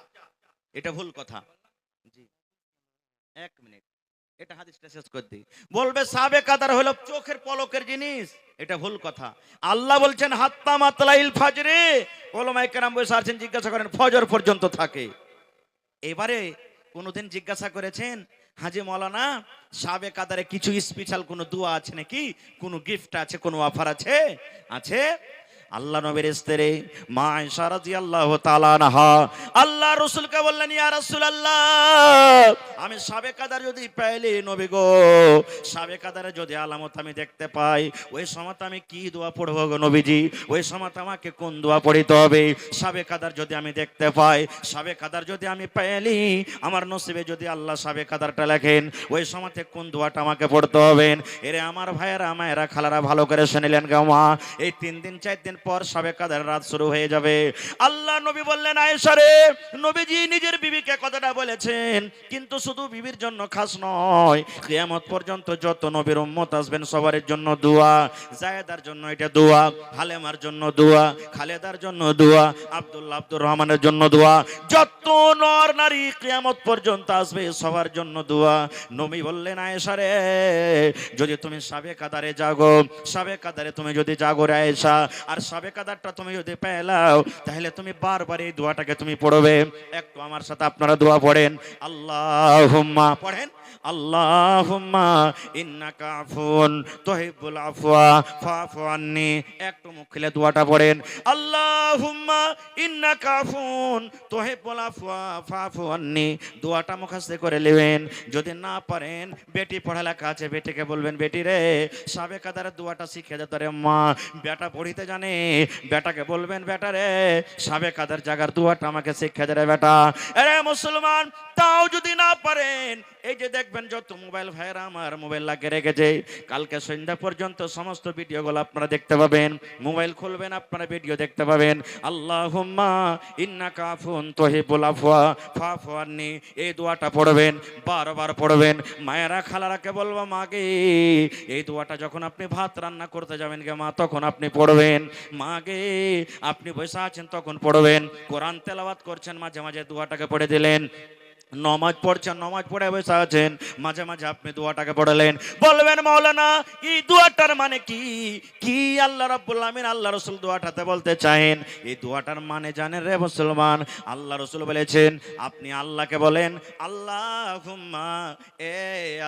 এটা ভুল কথা। জি, এক মিনিট, এটা হাদিসটা শেষ করে দিই। বলবে সাবে কাদার হলো চোখের পলকের জিনিস, এটা ভুল কথা। আল্লাহ বলছেন হাত্তা মাতলাইল ফজরে। ওলামায়ে কেরাম বসে আছেন, জিজ্ঞাসা করেন ফজর পর্যন্ত থাকে। এবারে কোনোদিন জিজ্ঞাসা করেছেন, হাজি মৌলানা সাবে কাদারে কিছু স্পেশাল কোনো দোয়া আছে নাকি, কোনো গিফট আছে, কোনো অফার আছে? আছে। আল্লাহ নবীর স্ত্রী মা আয়েশা রাদিয়াল্লাহু তাআলা আনহা আল্লাহ রাসূলকে বললেন, ইয়া রাসূলুল্লাহ আমি সাবে কাদার যদি পাইলে, নবী গো সাবে কাদারে যদি আলামত আমি দেখতে পাই, ওই সময় আমি কি দোয়া পড়বো গো নবীজি? ওই সময় আমাকে কোন দোয়া পড়িতে হবে? সাবে কাদার যদি আমি দেখতে পাই, সাবে কাদার যদি আমি পাইলি, আমার নসিবে যদি আল্লাহ সাবে কাদারটা লেখেন, ওই সময় কোন দোয়াটা আমাকে পড়তে হবে? এরে আমার ভাইয়েরা মায়েরা খালারা ভালো করে শুনিলেন গো মা, এই 3 দিন 4 দিন পর সাবে কাদার রাত শুরু হয়ে যাবে। আল্লাহ নবী বললেন, আয়েশা রে, নবীজি নিজের বিবিকে কথাটা বলেছেন, কিন্তু শুধু বিবির জন্য খাস নয়, কিয়ামত পর্যন্ত যত নবীর উম্মত আসবেন সবার জন্য দোয়া। জায়েদার জন্য এটা দোয়া, হালেমার জন্য দোয়া, খালেদার জন্য দোয়া, আব্দুল্লাহ আব্দুর রহমানের জন্য দোয়া, যত নর নারী কিয়ামত পর্যন্ত আসবে সবার জন্য দোয়া। নবী বললেন, আয়েশা রে, যদি তুমি সাবে কাদারে জাগো, সাবে কাদারে তুমি যদি জাগো রে আয়েশা, আর সাবে কাদারটা তুমি যদি পেলাও, তাহলে তুমি বারবার এই দোয়াটাকে তুমি পড়বে। একটু আমার সাথে আপনারা দোয়া পড়েন। আল্লাহুম্মা পড়েন, আল্লাহুম্মা ইন্নাকা আফুন তুহিব্বুল আফওয়া ফাফু আন্নি। একটু মুখ খুলে দোয়াটা পড়েন, আল্লাহুম্মা ইন্নাকা আফুন তুহিব্বুল আফওয়া ফাফু আন্নি। দোয়াটা মুখস্থ করে নেবেন। যদি না পারেন, বেটি পড়ালেখা আছে, বেটিকে বলবেন, বেটি রে সাবে কাদারের দোয়াটা শিখে যেত রে মা। বেটা পড়িতে জানে, বেটাকে বলবেন, বেটা রে সাবে কাদার জায়গার দোয়াটা আমাকে শিখে দে রে বেটা। আরে মুসলমান, তাও যদি না পারেন, এই যে দেখবেন যত মোবাইল ভাইরা আমার মোবাইল লাগিয়ে রেখেছে, কালকে সন্ধ্যা পর্যন্ত সমস্ত ভিডিওগুলো আপনারা দেখতে পাবেন। মোবাইল খুলবেন, আপনারা ভিডিও দেখতে পাবেন। আল্লাহুম্মা ইন্নাকা আফুন তুহিব্বুল আফওয়া ফাফু আন্নি, এই দোয়াটা পড়বেন, বারবার পড়বেন। মায়েরা খালারাকে বলবো, মাগে এই দোয়াটা যখন আপনি ভাত রান্না করতে যাবেন গে মা, তখন আপনি পড়বেন। মাগে আপনি বসে আছেন তখন পড়বেন। কোরআন তেলাওয়াত করছেন, মাঝে মাঝে দোয়াটাকে পড়ে দিলেন। নমাজ পড়ছেন, নমাজ পড়ে বসে আছেন, মাঝে মাঝে আপনি দোয়াটাকে পড়লেন। বলবেন, মাওলানা এই দোয়াটার মানে কি? কি আল্লাহ রাব্বুল আমিন আল্লাহ রাসূল দোয়াটাতে বলতে চান? এই দোয়াটার মানে জানেন রে মুসলমান? আল্লাহ রাসূল বলেছেন, আপনি আল্লাহকে বলেন, আল্লাহুম্মা, এ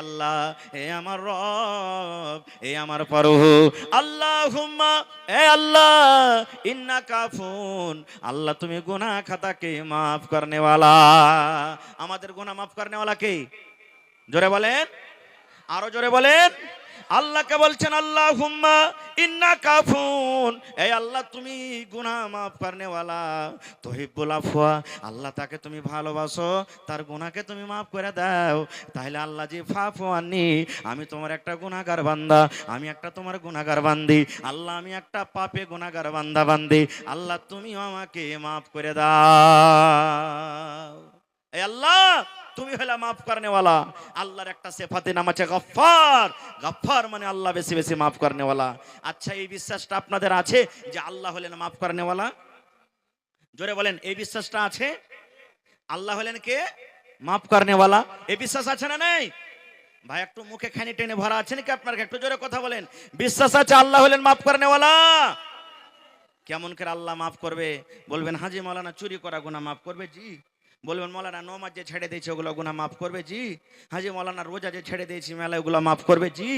আল্লাহ, এ আমার রব, এ আমার প্রভু, আল্লাহুম্মা, এ আল্লাহ, ইন্নাকা আফুন, আল্লাহ তুমি গুনাহ খাতাকে মাফ করনে वाला। আমাদের গুনাহ মাফ করনে वाला কে? জোরে বলেন, আরো জোরে বলেন। আল্লাহকে বলছেন, আল্লাহুম্মা ইন্নাকা আফুন, এই আল্লাহ তুমি গুনাহ মাফ করনে वाला, তুহিব্বুল আফওয়া, আল্লাহ তাকে তুমি ভালোবাসো, তার গুনাহকে তুমি মাফ করে দাও। তাহলে আল্লাহ জি ফাফু আন্নি, আমি তোমার একটা গুনাহগার বান্দা, আমি একটা তোমার গুনাহগার বান্দি। আল্লাহ আমি একটা পাপে গুনাহগার বান্দা বান্দি, আল্লাহ তুমি আমাকে মাফ করে দাও। এই আল্লাহ তুমি হলা মাফ করনে वाला। আল্লাহর একটা সিফাতে নাম আছে গফফার। গফফার মানে আল্লাহ বেশি বেশি মাফ করনে वाला। আচ্ছা, এই বিশ্বাসটা আপনাদের আছে যে আল্লাহ হলেন মাফ করনে वाला? জোরে বলেন, এই বিশ্বাসটা আছে? আল্লাহ হলেন কে? মাফ করনে वाला। এই বিশ্বাস আছে না নেই? ভাই একটু মুখে খানি টেনে ভরা আছে নাকি আপনার? একটু জোরে কথা বলেন। বিশ্বাস আছে আল্লাহ হলেন মাফ করনে वाला? কেমন করে আল্লাহ মাফ করবে? বলবেন, হাজি মাওলানা চুরি করা গুনাহ মাফ করবে? জি। বলবেন মৌলানা নমাজ যে ছেড়ে দিয়েছে ওগুলো গুনাহ মাফ করবে? জি। হাজি মৌলানা রোজা যে ছেড়ে দিয়েছি মেলা ওগুলো মাফ করবে? জি।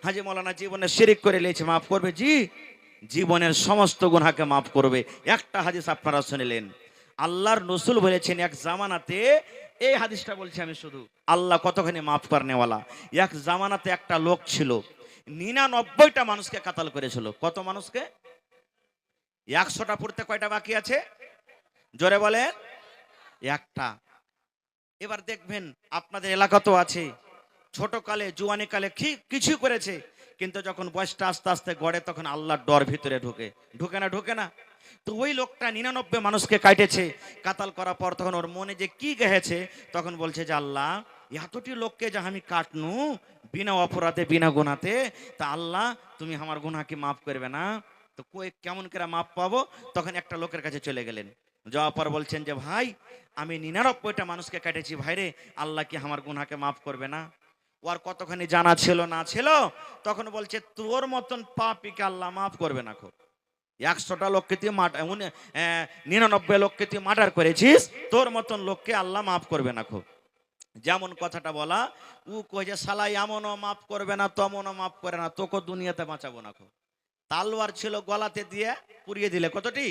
হাজি মৌলানা জীবনে শিরিক করে নিয়েছে মাফ করবে? জি। জীবনের সমস্ত গুনাহকে মাফ করবে। একটা হাদিস আপনারা শুনলেন, আল্লাহর রসুল বলেছেন এক জামানাতে, এই হাদিসটা বলছি আমি শুধু, আল্লাহ কতখানি মাফ করনেওয়ালা। এক জামানাতে একটা লোক ছিল 99টা মানুষকে কাতাল করেছিল। কত মানুষকে? 100টা পড়তে কয়টা বাকি আছে? জোরে বলেন। একটা। এবার দেখবেন আপনাদের এলাকা তো আছে, ছোট কালে জুয়ানি কালে কিছু করেছে, কিন্তু যখন বয়সটা আস্তে আস্তে গড়ে তখন আল্লাহর ডর ভিতরে ঢুকে, ঢুকে না? ঢুকে না? তো ওই লোকটা 99 মানুষকে কাটেছে, কাতাল করার পর তখন ওর মনে যে কি গেছে, তখন বলছে যে আল্লাহ এতটি লোককে যা আমি কাটনু বিনা অপরাধে বিনা গুনাতে, তা আল্লাহ তুমি আমার গুনাহকে মাফ করবে না? তো কই কেমন করে মাফ পাবো? তখন একটা লোকের কাছে চলে গেলেন, যাওয়ার পর বলছেন যে ভাই আমি 99টা মানুষকে কাটেছি, ভাইরে আল্লাহ কি আমার গুনাহকে মাফ করবে না? ওর কতখানি জানা ছিল না ছিল, তখন বলছে তোর মতন পাপীকে আল্লাহ মাফ করবে না। 100টা লোককে তুই 99 লোককে তুই মার্ডার করেছিস, তোর মতন লোককে আল্লাহ মাফ করবে না। যেমন কথাটা বলা, ও কই যে শালা এমনও মাফ করবে না তমনও মাফ করে না, তোকে দুনিয়াতে বাঁচাবো না। তালওয়ার ছিল গলাতে দিয়ে পুড়িয়ে দিলে কতটি?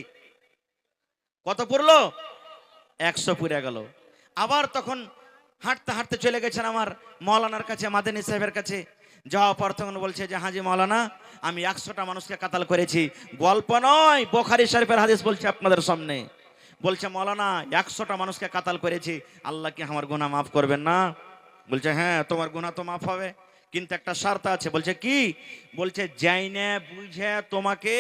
কত পুরলো? 100 পুড়ে গেল। আবার তখন হাঁটতে হাঁটতে চলে গেছেন আমার মৌলানার কাছে, মাদানী সাহেবের কাছে। যাওয়ার পর তখন বলছে যে হাজি মৌলানা আমি 100টা মানুষকে কাতাল করেছি। গল্প নয়, বুখারী শরীফের হাদিস বলছে আপনাদের সামনে। বলছে মৌলানা 100টা মানুষকে কাতাল করেছি, আল্লাহ কি আমার গুনাহ মাফ করবেন না? বলছে হ্যাঁ তোমার গুনাহ তো মাফ হবে, কিন্তু একটা শর্ত আছে। বলছে কি? বলছে জাইনে বুঝে তোমাকে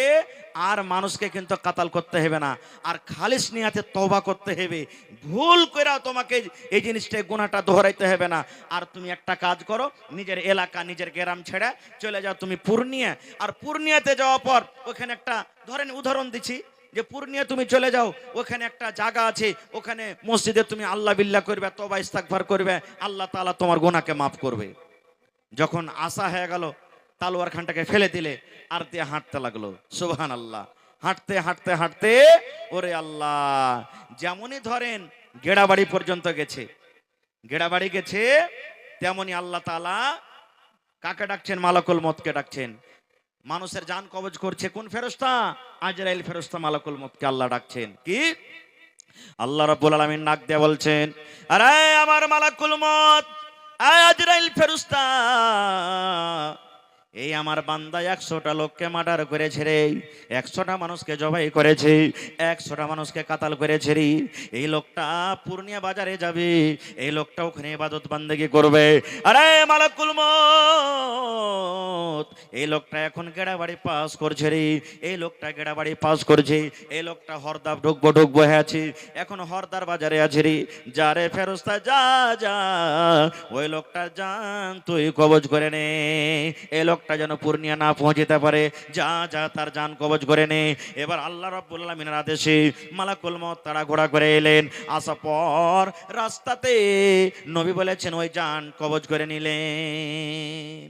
আর মানুষকে কিন্তু কাতাল করতে হবে না, আর খালিস নিয়াতে তওবা করতে হবে, ভুল করে তোমাকে এই জিনিসটা গুনাহটা দোহরাইতে হবে না। আর তুমি একটা কাজ করো, নিজের এলাকা নিজের গ্রাম ছেড়ে চলে যাও তুমি পূর্ণিয়া। আর পূর্ণিয়াতে যাওয়ার পর ওখানে একটা, ধরেন উদাহরণ দিচ্ছি, যে পূর্ণিয়া তুমি চলে যাও, ওখানে একটা জায়গা আছে, ওখানে মসজিদে তুমি আল্লাহ বিল্লাহ করবে, তওবা ইস্তিগফার করবে, আল্লাহ তাআলা তোমার গুনাহকে মাফ করবে। যখন আশা হয়ে গেল, তালোয়ার খানটাকে ফেলে দিলে আর দিয়ে হাঁটতে লাগলো। সুবহানাল্লাহ। হাঁটতে হাঁটতে হাঁটতে ওরে আল্লাহ, যেমনই ধরেন গেড়াবাড়ি পর্যন্ত গেছে, গেড়াবাড়ি গেছে, তেমনি আল্লাহ তাআলা কাকে ডাকছেন? মালাকুল মউতকে ডাকছেন। মানুষের জান কবজ করছে কোন ফেরেশতা? আজরাইল ফেরেশতা মালাকুল মউতকে আল্লাহ ডাকছেন। কি? আল্লাহ রাব্বুল আলামিন ডাক দিয়ে বলছেন, আরে আমার মালাকুল মউত, আজরাইল ফেরেশতা, এই আমার বান্দা 100টা লোককে মার্ডার করেছে রে, 100টা মানুষকে জবাই করেছে, 100টা মানুষকে কাতাল করেছে রে। এই লোকটা পূর্ণিয়া বাজারে যাবে, এই লোকটা ওখানে ইবাদত বান্দেগি করবে। আরে মালাকুল মউত, এই লোকটা এখন গেড়াবাড়ি পাস করছে রে, এই লোকটা গেড়াবাড়ি পাস করছে, এই লোকটা হরদার ঢুকবো হয়ে আছে, এখন হরদার বাজারে আছে রে। যা রে ফেরেশতা যা যা, ওই লোকটা জান তুই কবজ করে নে, এই লোকটা যেন পূর্ণিয়া না পৌঁছতে পারে, যা যা তার জান কবজ করে নে। এবার আল্লাহ রাব্বুল আলামিনের আদেশে মালাকুল মউত তাড়াহুড়া করে এলেন। আসার পর রাস্তাতে নবী বলেছেন ওই জান কবজ করে নিলেন,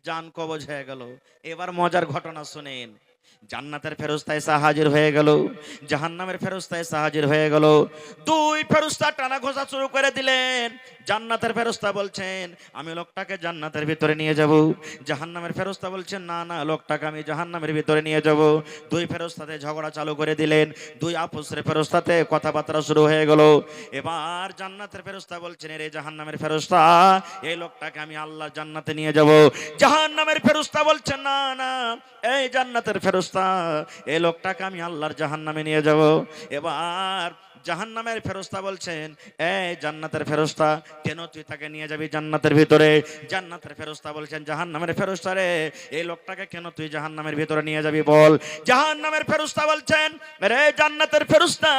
জান কবজ হয়ে গেল। এবার মজার ঘটনা শুনেন, জান্নাতের ফেরেশতা এসে হাজির হয়ে গেল, জাহান্নামের ফেরেশতা এসে হাজির হয়ে গেল। দুই ফেরেশতা টানা ঘোষা শুরু করে দিলেন। জান্নাতের ফেরেশতা বলছেন আমি লোকটাকে জান্নাতের ভিতরে নিয়ে যাব, জাহান্নামের ফেরেশতা বলছেন না না লোকটাকে আমি জাহান্নামের ভিতরে নিয়ে যাব। দুই ফেরেশতাতে ঝগড়া চালু করে দিলেন, দুই আপসের ফেরেশতাতে কথাবার্তা শুরু হয়ে গেল। এবার জান্নাতের ফেরেশতা বলছেন রে জাহান্নামের ফেরেশতা, এই লোকটাকে আমি আল্লাহর জান্নাতে নিয়ে যাব। জাহান্নামের ফেরেশতা বলছেন না না এই জান্নাতের ফেরেশতা, এই লোকটাকে আমি আল্লাহর জাহান্নামে নিয়ে যাব। এবার জাহান্নামের ফেরেশতা বলছেন এই জান্নাতের ফেরেশতা, কেন তুই তাকে নিয়ে যাবি জান্নাতের ভিতরে? জান্নাতের ফেরেশতা বলছেন জাহান্নামের ফেরেশতা রে, এই লোকটাকে কেন তুই জাহান্নামের ভিতরে নিয়ে যাবি বল। জাহান্নামের ফেরেশতা বলছেন রে জান্নাতের ফেরেশতা,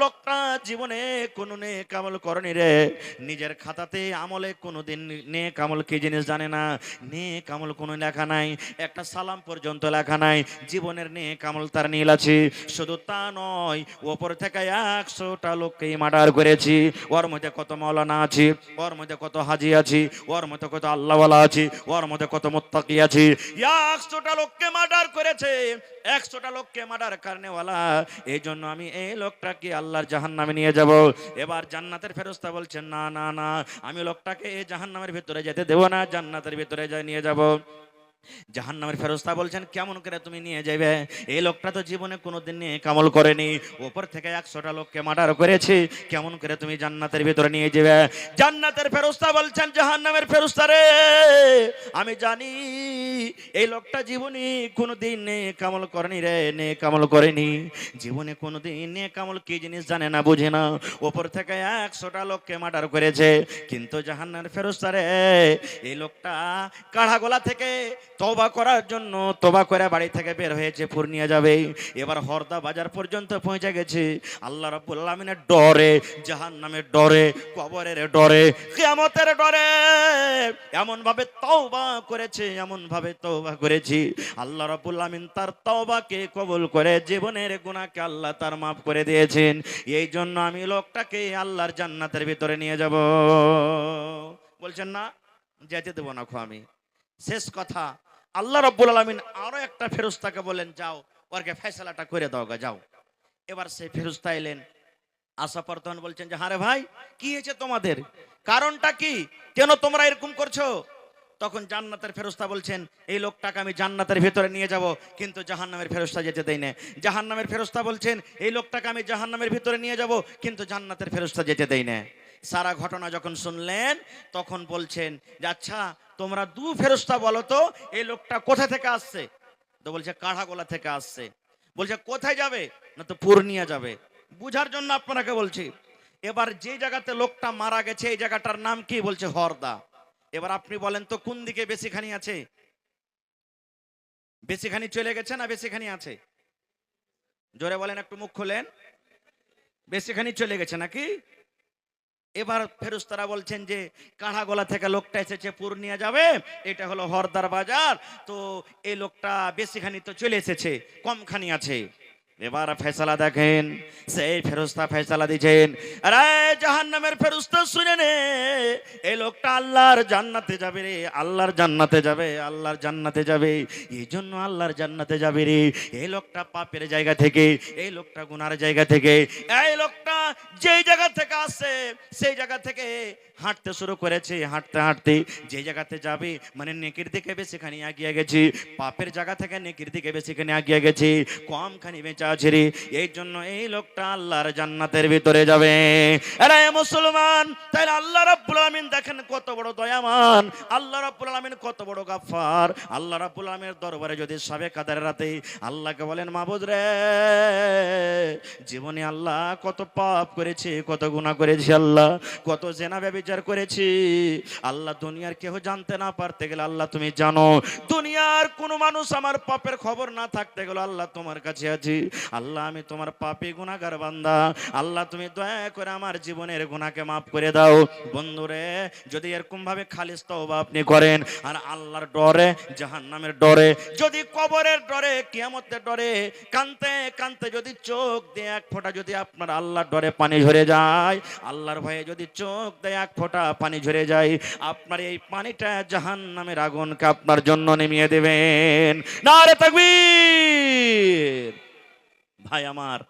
লোকটা জীবনে কোনো নেক আমল করেনি রে, নিজের খাতাতে আমলে কোনোদিন নেক আমল কি জিনিস জানে না, নেক আমল কোনো লেখা নাই, একটা সালাম পর্যন্ত লেখা নাই, জীবনের নেক আমল তার নীল আছে। শুধু তা নয়, ওপর থেকে থেকে 100টা লোককে মার্ডার করেছি। ওর মধ্যে কত মাওলানা আছে, ওর মধ্যে কত হাজি আছে, ওর মধ্যে কত আল্লাহওয়ালা আছে, ওর মধ্যে কত মুত্তাকি আছে। 100টা লোককে মার্ডার করেছে, 100টা লোককে মার্ডার কারণেওয়ালা। এই জন্য আমি এই লোকটাকে আল্লাহর জাহান্নামে নিয়ে যাব। এবার জান্নাতের ফেরেশতা বলছেন না না না, আমি লোকটাকে এই জাহান্নামের ভিতরে যেতে দেব না, জান্নাতের ভিতরে নিয়ে যাব। জাহান্নামের ফেরেশতা বলছেন কেমন করে তুমি নিয়ে যাবে? এই লোকটা তো জীবনে কোনোদিন নিয়ে কামল করেনি, উপর থেকে 100টা লোককে মার্ডার করেছে, কেমন করে তুমি জান্নাতের ভিতরে নিয়ে যাবে? জান্নাতের ফেরেশতা বলছেন জাহান্নামের ফেরেশতা রে, আমি জানি এই লোকটা জীবনে কোনোদিন নিয়ে কামল করেনি রে, নে কামল করেনি, জীবনে কোনোদিন নিয়ে কামল কি জিনিস জানে না, বুঝে না, উপর থেকে 100টা লোককে মার্ডার করেছে। কিন্তু জাহান্নামের ফেরেশতা রে, এই লোকটা কাঢ়া গলা থেকে তওবা করার জন্য তওবা করে বাড়ি থেকে বের হয়েছে, পূর্ণিয়া যাবে। এবার হরদা বাজার পর্যন্ত পৌঁছে গেছে। আল্লাহ রাব্বুল আলামিনের ডরে, জাহান্নামের ডরে, কবরের ডরে, কিয়ামতের ডরে এমন ভাবে তওবা করেছে, এমন ভাবে তওবা করেছি, আল্লাহ রাব্বুল আলামিন তার তওবাকে কবুল করে জীবনের গুনাহকে আল্লাহ তার মাফ করে দিয়েছেন। এই জন্য আমি লোকটাকে আল্লাহর জান্নাতের ভিতরে নিয়ে যাব। বলছেন না যেতে দেব না খো আমি। শেষ কথা, আল্লাহ রাব্বুল আলামিন আরো একটা ফেরেশতাকে বলেন যাও ওরকে ফয়সালাটা করে দাও গা, যাও। এবার সেই ফেরেশতা এলেন, আসা পর তখন বলছেন যে হারে ভাই কি হয়েছে তোমাদের, কারণটা কি, কেন তোমরা এরকম করছো? তখন জান্নাতের ফেরেশতা বলছেন এই লোকটাকে আমি জান্নাতের ভিতরে নিয়ে যাব, কিন্তু জাহান্নামের ফেরেশতা যেতে দেয় না। জাহান্নামের ফেরেশতা বলছেন এই লোকটাকে আমি জাহান্নামের ভিতরে নিয়ে যাব, কিন্তু জান্নাতের ফেরেশতা যেতে দেয় না। সারা ঘটনা যখন শুনলেন তখন বলছেন যে আচ্ছা তোমরা দু ফেরেশতা বলো তো এই লোকটা কোথা থেকে আসছে? তো বলছে কাঢ়াগোলা থেকে আসছে। বলছে কোথায় যাবে? না তো পূর্ণিয়া যাবে। বুঝার জন্য আপনাকে বলছি। এবার যে জায়গাতে লোকটা মারা গেছে এই জায়গাটার নাম কি? বলছে হরদা। এবার আপনি বলেন তো কোন দিকে বেশিখানি আছে? বেশিখানি চলে গেছে না বেশিখানি আছে? জোরে বলেন, একটু মুখ খোলেন। বেশিখানি চলে গেছে নাকি? এবার ফেরেশতারা বলছেন যে কাঢ়াগোলা থেকে লোকটা এসেছে, পূর্ণিয়া যাবে, এটা হলো হরদার বাজার, তো এই লোকটা বেশিখানি তো চলে এসেছে, কমখানি আছে। এবার ফয়সালা দেখেন, সেই ফেরেশতা ফয়সালা দিয়েছেন, আরে জাহান্নামের ফেরেশতা শুনে নে, এই লোকটা আল্লাহর জান্নাতে যাবে রে, আল্লাহর জান্নাতে যাবে, আল্লাহর জান্নাতে যাবে। এই জন্য আল্লাহর জান্নাতে যাবে রে। এই লোকটা পাপের জায়গা থেকে, এই লোকটা গুনার জায়গা থেকে, এই লোকটা যেই জায়গা থেকে আসে সেই জায়গা থেকে হাঁটতে শুরু করেছে। হাঁটতে হাঁটতে যে জায়গাতে যাবে মানে নেকির দিকে বেশিখানি এগিয়ে গেছে, পাপের জায়গা থেকে নেকির দিকে বেশিখানি এগিয়ে গেছে, কমখানি বেঁচে আছে রে। এই জন্য এই লোকটা আল্লাহর জান্নাতের ভিতরে যাবে। আরে মুসলমান, তাহলে আল্লাহ রাব্বুল আলামিন দেখেন কত বড় দয়াবান, আল্লাহ রাব্বুল আলামিন কত বড় গাফফার। আল্লাহ রাব্বুল আলামিনের দরবারে যদি সবে কাদের রাতে আল্লাহকে বলেন মাবুদ রে, জীবনে আল্লাহ কত পাপ করেছে, কত গুনাহ করেছি আল্লাহ, কত জেনা ব্যভিচার করেছি আল্লাহ, দুনিয়ার কেউ জানতে না পারতে গেলে আল্লাহ তুমি জানো, দুনিয়ার কোনো মানুষ আমার পাপের খবর না থাকতে গেলে আল্লাহ তোমার কাছে আছি। আল্লাহ আমি তোমার পাপী গুনাহগার বান্দা, আল্লাহ তুমি দয়া করে আমার জীবনের গুনাহকে মাফ করে দাও। বন্ধুরে, যদি এরকম ভাবে খালিস তওবা আপনি করেন আর আল্লাহর ডরে, জাহান্নামের ডরে, যদি কবরের ডরে, কিয়ামতের ডরে কানতে কানতে যদি চোখ দিয়ে এক ফোঁটা যদি আপনার আল্লাহর ডরে পানি ঝরে যায়, আল্লাহর ভয়ে যদি চোখ দিয়ে এক ফোঁটা পানি ঝরে যায়, আপনার এই পানিটা জাহান্নামের আগুনকে আপনার জন্য নেমিয়ে দেবেন। নারে তাকবীর। ভাই আমার,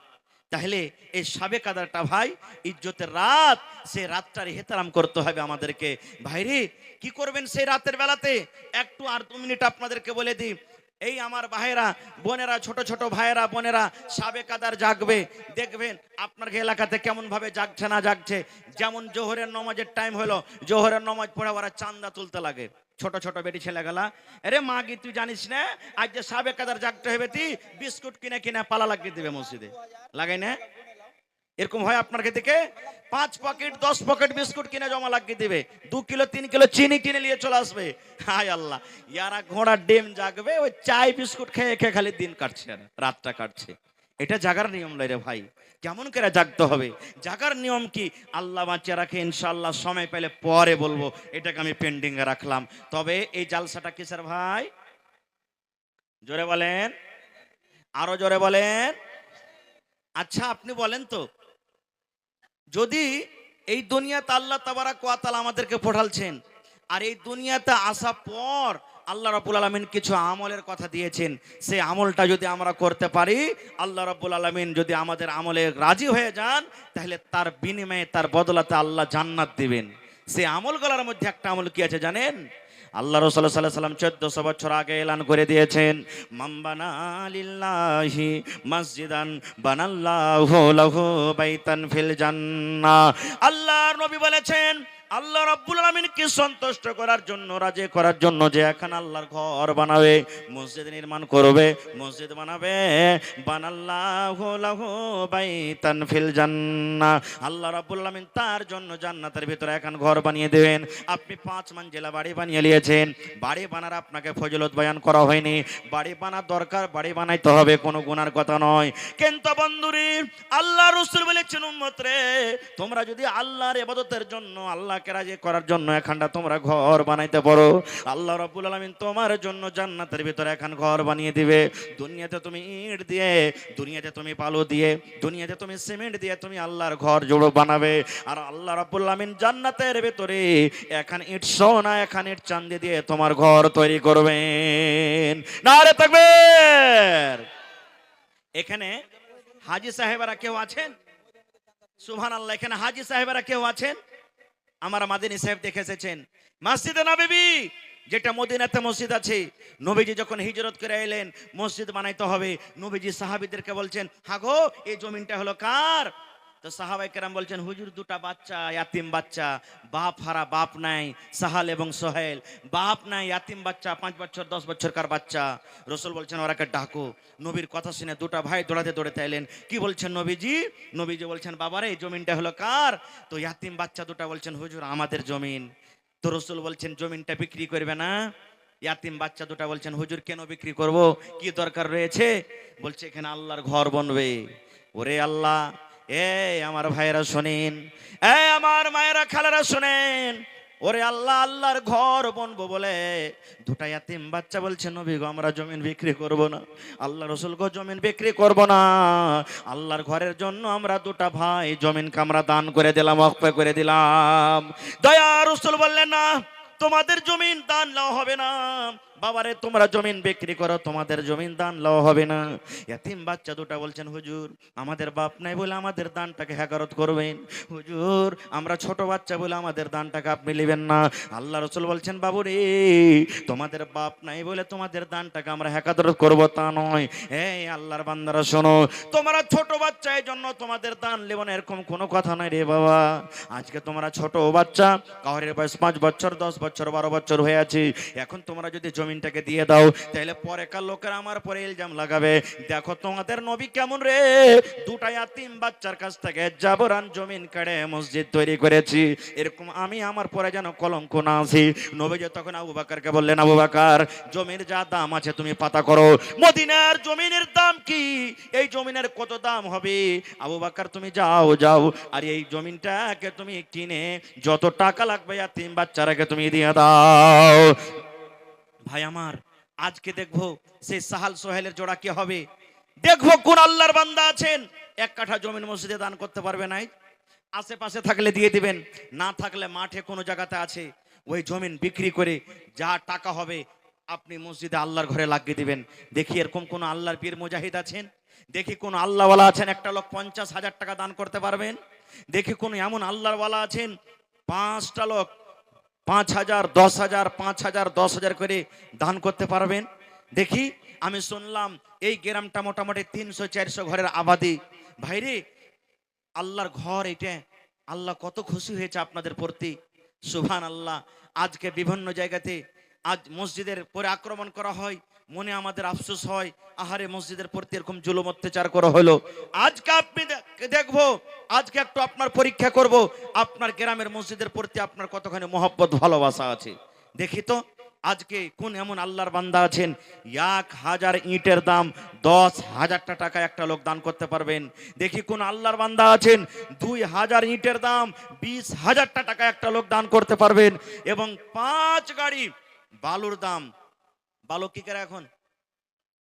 তাহলে এই শাবে কাদারটা ভাই ইজ্জতের রাত, সে রাতটার ইহতিরাম করতে হবে আমাদেরকে। ভাইরে কি করবেন সেই রাতের বেলাতে? একটু আর 2 মিনিট আপনাদেরকে বলে দিই। এই আমার ভাইয়েরা বোনেরা, ছোট ছোট ভাইয়েরা বোনেরা শাবে কাদার জাগবে, দেখবেন আপনার এলাকাতে কেমন ভাবে জাগছে না জাগছে। যেমন জোহরের নামাজের টাইম হলো, জোহরের নামাজ পড়ে ওরা চান্দা তুলতে লাগে, ছোট ছোট বেটি ছেলে গেলা, আরে মা কি তুই জানিস না আজ যে শাবে কাদার জাগতে হবে, তুই বিস্কুট কিনে কিনে পালা লাগিয়ে দিবে মসজিদে, লাগাই না? এরকম হয় আপনার থেকে 5 পকেট 10 পকেট বিস্কুট কিনে জমা লাগিয়ে দিবে, 2 কিলো 3 কিলো চিনি কিনে নিয়ে চলে আসবে। হায় আল্লাহ, ইয়ারা ঘোড়া ডেম জাগবে, ওই চাই বিস্কুট খেয়ে খেয়ে খালি দিন কাটছে আর রাতটা কাটছে। এটা জাগার নিয়ম লয় রে ভাই, কেমন করে জাগতে হবে? জাগার নিয়ম কি আল্লাহ বাঁচিয়ে রাখে, ইনশাআল্লাহ সময় পেলে পরে বলবো, এটাকে আমি পেন্ডিং এ রাখলাম। তবে এই জালসাটা কিসের ভাই? জোরে বলেন, আরো জোরে বলেন। আচ্ছা আপনি বলেন তো, যদি এই দুনিয়াতে আল্লাহ তাবারাক ওয়া তাআলা আমাদেরকে পাঠালছেন, আর এই দুনিয়াতে আসা পর আল্লাহ রাব্বুল আলামিন কিছু আমলের কথা দিয়েছেন, সেই আমলটা যদি আমরা করতে পারি, আল্লাহ রাব্বুল আলামিন যদি আমাদের আমলে রাজি হয়ে যান, তাহলে তার বিনিময়ে তার বদলাতে আল্লাহ জান্নাত দিবেন। সেই আমলগুলোর মধ্যে একটা আমল কি আছে জানেন? আল্লাহ রাসূল সাল্লাল্লাহু আলাইহি সাল্লাম 1400 বছর আগে এলান করে দিয়েছেন, মাম্বানা লিল্লাহি মসজিদান বানাল্লাহু লাহু বাইতান ফিল জান্নাহ। আল্লাহর নবী বলেছেন, আল্লাহ রাব্বুল আলামিনকে সন্তুষ্ট করার জন্য, রাজি করার জন্য যে এখন আল্লাহর ঘর বানাবে, মসজিদ নির্মাণ করবে, মসজিদ বানাবে, বানাল্লাহু লাহু বাইতান ফিল জান্নাহ, আল্লাহ রাব্বুল আলামিন তার জন্য জান্নাতের ভিতরে এখন ঘর বানিয়ে দেবেন। আপনি 5 মঞ্জিলা বাড়ি বানিয়ে নিয়েছেন, বাড়ি বানার আপনাকে ফজিলত বয়ান করা হয়নি, বাড়ি বানার দরকার, বাড়ি বানাইতে হবে, কোনো গুনার কথা নয়। কিন্তু বন্ধুরে, আল্লাহ রাসূল বলেছেন, উম্মত রে, তোমরা যদি আল্লাহর ইবাদতের জন্য, আল্লাহকে রাজি করার জন্য এখানটা তোমরা ঘর বানাইতে পারো, আল্লাহ রাব্বুল আলামিন তোমার জন্য জান্নাতের ভিতরে এখন ঘর বানিয়ে দিবে। দুনিয়াতে তুমি ইট দিয়ে, দুনিয়াতে তুমি বালু দিয়ে, দুনিয়াতে তুমি সিমেন্ট দিয়ে তুমি আল্লাহর ঘর জোড়ো বানাবে, আর আল্লাহ রাব্বুল আলামিন জান্নাতের ভিতরে এখন ইট সোনা, এখন ইট চাঁদি দিয়ে তোমার ঘর তৈরি করবেন। নারে তাকবীর। এখানে হাজী সাহেবেরা কেউ আছেন? সুবহানাল্লাহ। এখানে হাজী সাহেবেরা কেউ আছেন? আমার মাদিনী সাহেব দেখে এসেছেন মসজিদে নববী, যেটা মদিনাতে মসজিদ আছে। নবীজি যখন হিজরত করে এলেন, মসজিদ বানাইতে হবে, নবীজি সাহাবীদেরকে বলছেন, হাগো এই জমিনটা হলো কার? তো সাহাবায়ে কেরাম বলছেন, হুজুর দুটা বাচ্চা, ইয়াতিম বাচ্চা, বাপ হারা, বাপ নাই, সাহাল এবং সোহেল, বাপ নাই, ইয়াতিম বাচ্চা, 5 বছর 10 বছরকার বাচ্চা। রসুল বলছেন ওরাকে ডাকো। নবীর কথা শুনে দুটা ভাই দৌড়াতে দৌড়াতে এলেন, কি বলছেন নবীজি? নবীজি বলছেন, বাবারে এই জমিনটা হলো কার? তো ইয়াতিম বাচ্চা দুটা বলছেন, হুজুর আমাদের জমিন। তো রসুল বলছেন, জমিনটা বিক্রি করবে না? ইয়াতিম বাচ্চা দুটা বলছেন, হুজুর কেন বিক্রি করব, কি দরকার রয়েছে? বলছে এখানে আল্লাহর ঘর বনবে। ওরে আল্লাহ, আমার ভাইয়েরা শোনেন, আমার মায়েরা খালারা শোনেন, ওরে আল্লাহ, আল্লাহর ঘর বনবো বলে দুটা ইয়াতিম বাচ্চা বলছে, নবী গো আমরা জমিন বিক্রি করব না। আল্লাহ রসুল গো জমিন বিক্রি করব না, আল্লাহর ঘরের জন্য আমরা দুটা ভাই জমিনকে আমরা দান করে দিলাম, ওয়াকফ করে দিলাম। দয়া রসুল বললেন, না তোমাদের জমিন দান লওয়া হবে না, বাবারে তোমরা জমিন বিক্রি করো, তোমাদের জমিন দান লওয়া হবে না। ইয়াতিম বাচ্চা দুটা বলছেন, হুজুর আমাদের বাপ নাই বলে আমাদের দানটাকে হেকারত করবেন, হুজুর আমরা ছোট বাচ্চা বলে আমাদের দানটাকে আপনি নেবেন না। আল্লাহ রসুল বলছেন, বাবু রে তোমাদের বাপ নাই বলে তোমাদের দানটাকে আমরা হেকারত করব তা নয়। আল্লাহর বান্দারা শোনো, তোমরা ছোট বাচ্চা, এই জন্য তোমাদের দান নেব না, এরকম কোনো কথা নাই রে বাবা। আজকে তোমরা ছোট বাচ্চা, কাউরের বয়স 5 বছর 10 বছর 12 বছর হয়ে আছে, এখন তোমরা যদি জমিনটাকে দিয়ে দাও, তাহলে পরেকার লোকেরা আমার পরে ইলজাম লাগাবে, দেখো তোমাদের নবী কেমন রে, দুটা ইয়াতিম বাচ্চার কাছ থেকে জাবরান জমিন কেড়ে মসজিদ তৈরি করেছি, এরকম আমি আমার পরে যেন কলঙ্ক না আসি। নবীজি তখন আবু বকরকে বললেন, আবু বকর জমির যা দাম আছে তুমি পাতা করো, মদিনার জমিনের দাম কি, এই জমিনের কত দাম হবে, আবু বকর তুমি যাও যাও, আর এই জমিনটাকে তুমি কিনে যত টাকা লাগবে ইয়াতিম বাচ্চারাকে তুমি দিয়ে দাও। ভাই আমার, আজকে দেখবো সেই সাহাল সোহেলের জোড়া কি হবে, দেখবো কোন আল্লাহর বান্দা আছেন 1 কাঠা জমিন মসজিদে দান করতে পারবে নাই, আশেপাশে থাকলে দিয়ে দিবেন, না থাকলে মাঠে কোনো জায়গাতে আছে, ওই জমিন বিক্রি করে যা টাকা হবে আপনি মসজিদে আল্লাহর ঘরে লাগিয়ে দিবেন। দেখি এরকম কোন আল্লাহর পীর মুজাহিদ আছেন, দেখি কোন আল্লাহওয়ালা আছেন 1 লোক 50,000 টাকা দান করতে পারবেন, দেখি কোন এমন আল্লাহওয়ালা আছেন 5টা লোক 5,000 10,000 5,000 10,000 করে দান করতে পারবেন। দেখি, আমি শুনলাম এই গ্রামটা মোটামুটি 300-400 ঘরের আবাদি। ভাইরে আল্লাহর ঘর এটা, আল্লাহ কত খুশি হয়েছে আপনাদের প্রতি, সুবহানাল্লাহ। আজকে বিভিন্ন জায়গাতে আজ মসজিদের পরে আক্রমণ করা হয়, মনে আমাদের আফসোস হয়, আহারে মসজিদের প্রতি এরকম জুলুম অত্যাচার করা হলো। আজকে আপনি দেখবো, আজকে একটু আপনার পরীক্ষা করব, আপনার গ্রামের মসজিদের প্রতি আপনার কতখানি মহব্বত ভালোবাসা আছে। দেখি তো আজকে কোন এমন আল্লাহর বান্দা আছেন 1000 ইটের দাম 10,000 টাকা একটা লোক দান করতে পারবেন। দেখি কোন আল্লাহর বান্দা আছেন 2000 ইটের দাম 20,000 টাকা একটা লোক দান করতে পারবেন, এবং 5 গাড়ি বালুর দাম, বালু কি করে এখন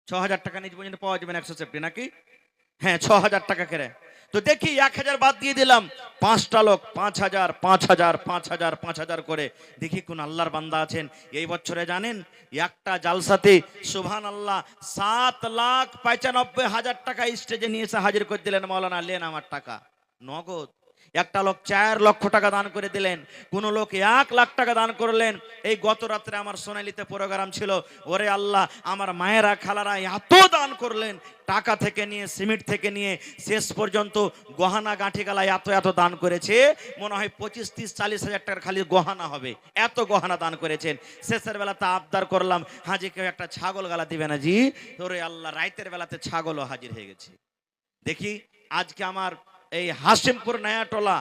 6,000 টাকা নিচ পর্যন্ত পাওয়া যাবে 150 নাকি, হ্যাঁ 6,000 টাকা করে। তো দেখি 1,000 বাদ দিয়ে দিলাম, 5টা লোক 5,000 5,000 5,000 5,000 করে। দেখি কোন আল্লাহর বান্দা আছেন এই বছরে জানেন একটা জালসাতে সুবহানাল্লাহ 7,95,000 টাকা স্টেজে নিয়ে এসে হাজির করে দিলেন, মাওলানা লেন আমার টাকা নগদ। একটা লোক 4 লক্ষ টাকা দান করে দিলেন, কোন লোক 1 লাখ টাকা দান করলেন। এই গত রাত্রে আমার সোনালিতে প্রোগ্রাম ছিল, ওরে আল্লাহ আমার মায়েরা খালারা এত দান করলেন, টাকা থেকে নিয়ে সিমেন্ট থেকে নিয়ে শেষ পর্যন্ত গহনা গাঁঠি গালা এত এত দান করেছে, মনে হয় 25 30 40 হাজার টাকার খালি গহনা হবে, এত গহনা দান করেছেন। শেষের বেলাতে আবদার করলাম, হাজি কেউ একটা ছাগল গালা দিবে না জি? ওরে আল্লাহ রাইতের বেলাতে ছাগলও হাজির হয়ে গেছে। দেখি আজকে আমার এই হাসিমপুর নয়াটোলা,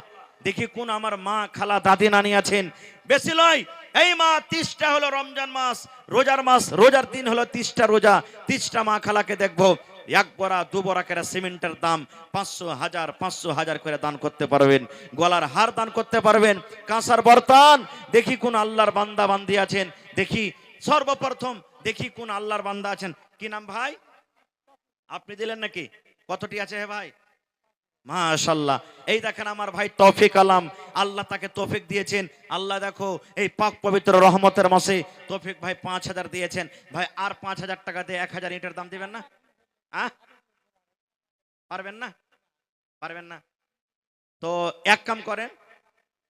দেখি কোন আমার মা খালা দাদি নানি আছেন। বেশি লয় এই মা 30টা হলো রমজান মাস, রোজার মাস, রোজার দিন হলো 30টা রোজা, 30টা মা খালাকে দেখবো 1 বড়া 2 বড়া করে সিমেন্টের দাম 500,000 করে দান করতে পারবেন, গলার হার দান করতে পারবেন, কাঁসার বর্তন। দেখি কোন আল্লাহর বান্দা বান্দি আছেন, দেখি সর্বপ্রথম দেখি কোন আল্লাহর বান্দা আছেন। কি নাম ভাই? আপনি দিলেন নাকি? কতটি আছে হে ভাই? মাশাআল্লাহ। এই দেখেন আমার ভাই তৌফিক আলম, আল্লাহ তাকে তৌফিক দিয়েছেন। আল্লাহ দেখো এই পাক পবিত্র রহমতের মাসে তৌফিক ভাই 5,000 দিয়েছেন। ভাই আর 5,000 টাকা দিয়ে 1,000 ইটের দাম দিবেন না? পারবেন না? পারবেন না তো এক কাম করেন,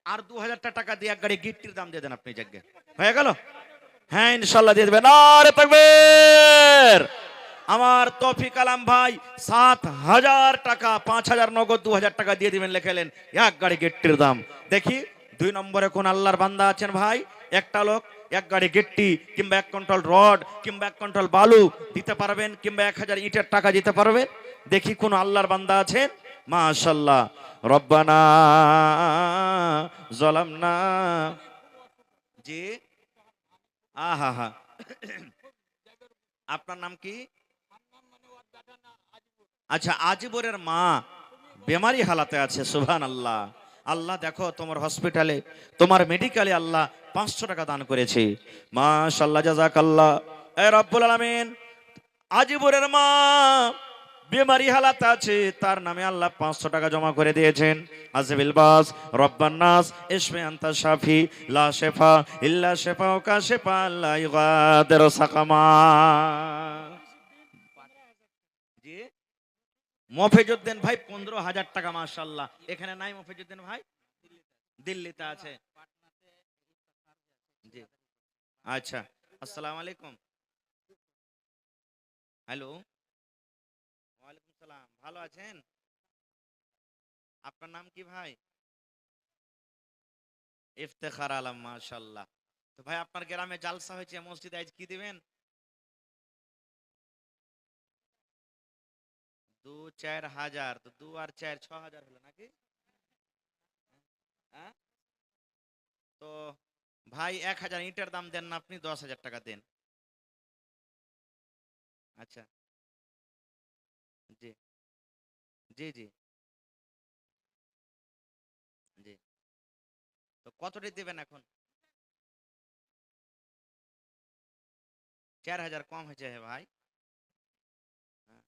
আর 2,000 টাকা দিয়ে 1 গাড়ি গিট্টির দাম দিয়ে দেন আপনি, জায়গা হয়ে গেল। হ্যাঁ ইনশাল্লাহ দিয়ে দেবেন। আরে তাকবীর। আমার তৌফিক আলম ভাই 7,000 টাকা, 5,000 নগদ, 2,000 টাকা দিয়ে দিবেন, লেখালেন 1 গাড়ি গিট্টির দাম। দেখি 2 নম্বরে কোন আল্লাহর বান্দা আছেন ভাই? একটা লোক 1 গাড়ি গিট্টি কিংবা 1 কুইন্টাল রড কিংবা 1 কুইন্টাল বালু দিতে পারবেন, কিংবা 1,000 ইটের টাকা দিতে পারবেন। দেখি কোন আল্লাহর বান্দা আছেন। মাশাআল্লাহ। রব্বানা যালামনা, জি আহা হা। আপনার নাম কি? আচ্ছা, আজিবরের মা বেমারি হালাতে আছে, সুবহানাল্লাহ। আল্লাহ দেখো তোমার হসপিটালে তোমার মেডিকেলে আল্লাহ 500 টাকা দান করেছে, মাশাআল্লাহ জাযাকাল্লাহ। এ রব্বুল আলামিন, আজিবরের মা বেমারি হালাতে আছে, তার নামে আল্লাহ 500 টাকা জমা করে দিয়েছেন। আজবিল বাস রব্বান নাস ইশফি আনতা শাফি লা শিফা ইল্লা শিফাউকা শিফা লা ইগাদিরু সাকামা। জি মফিজউদ্দিন ভাই 15,000 টাকা, মাশাআল্লাহ। এখানে নাই মফিজউদ্দিন ভাই? দিল্লিতে আছে। জি আচ্ছা। আসসালামু আলাইকুম। হ্যালো, ওয়ালাইকুম সালাম। ভালো আছেন? আপনার নাম কি ভাই? ইফতেখার আলম, মাশাআল্লাহ। তো ভাই আপনার গ্রামে জালসা হয়েছে, মসজিদে আজ কি দিবেন? 2-4 হাজার, তো 2 আর 4 6,000 হলো নাকি? হ্যাঁ? তো ভাই 1,000 ইটের দাম দেন না, আপনি 10,000 টাকা দেন। আচ্ছা জি জি জি জি। তো কতটি দিবেন এখন? 4,000 কম হয়েছে হে ভাই। হ্যাঁ।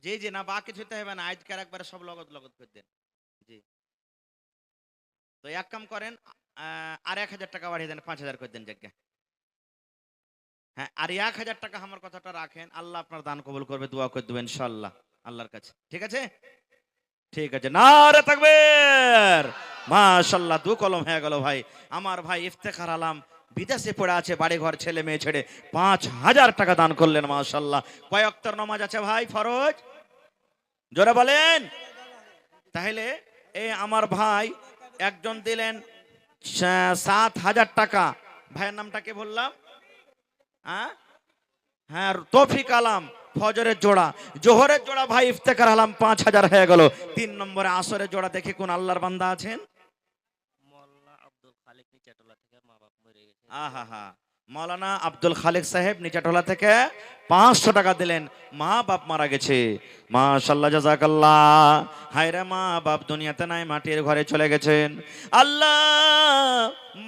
জি জি, না বাকি ছুটতে হবে না, আজকের একবারে সব লগত লগত করে দেন। জি। তো এক কাম করেন, আর 1,000 টাকা বাড়িয়ে দেন, 5,000 করে দেন জায়গা। হ্যাঁ, আর 1,000 টাকা আমার কথাটা রাখেন, আল্লাহ আপনার দান কবুল করবে, দোয়া করে দেবেন ইনশাআল্লাহ আল্লাহর কাছে। ঠিক আছে? ঠিক আছে। নারে তাকবীর। মাশাআল্লাহ, 2 কলম হয়ে গেল ভাই। আমার ভাই ইফতেখার আলম বিদেশে পড়ে আছে, বাড়ি ঘর ছেলে মেয়ে ছেড়ে 5,000 টাকা দান করলেন, মাশাআল্লাহ। কয় ওয়াক্তের নামাজ আছে ভাই ফরজ? জোরে বলেন। তাহলে এই আমার ভাই একজন দিলেন 7,000 টাকা। ভাইয়ের নামটা কে বললাম? হ্যাঁ হ্যাঁ, তৌফিক আলম। ফজরের জোড়া, জোহরের জোড়া ভাই ইফতেখার আলম 5,000 হয়ে গেল। 3 নম্বরে আসরের জোড়া দেখি কোন আল্লাহর বান্দা আছেন। মোল্লা আব্দুল খালিক নিচাটোলা থেকে মা বাপ মরে গেছে। আহা হা, মৌলানা আব্দুল খালেক সাহেব নিচাটোলা থেকে 500 টাকা দিলেন। মা বাপ মারা গেছে, মাশাল্লাহ জাযাকাল্লাহ। হায়রে মা বাপ দুনিয়াতে নাই, মাটির ঘরে চলে গেছেন। আল্লাহ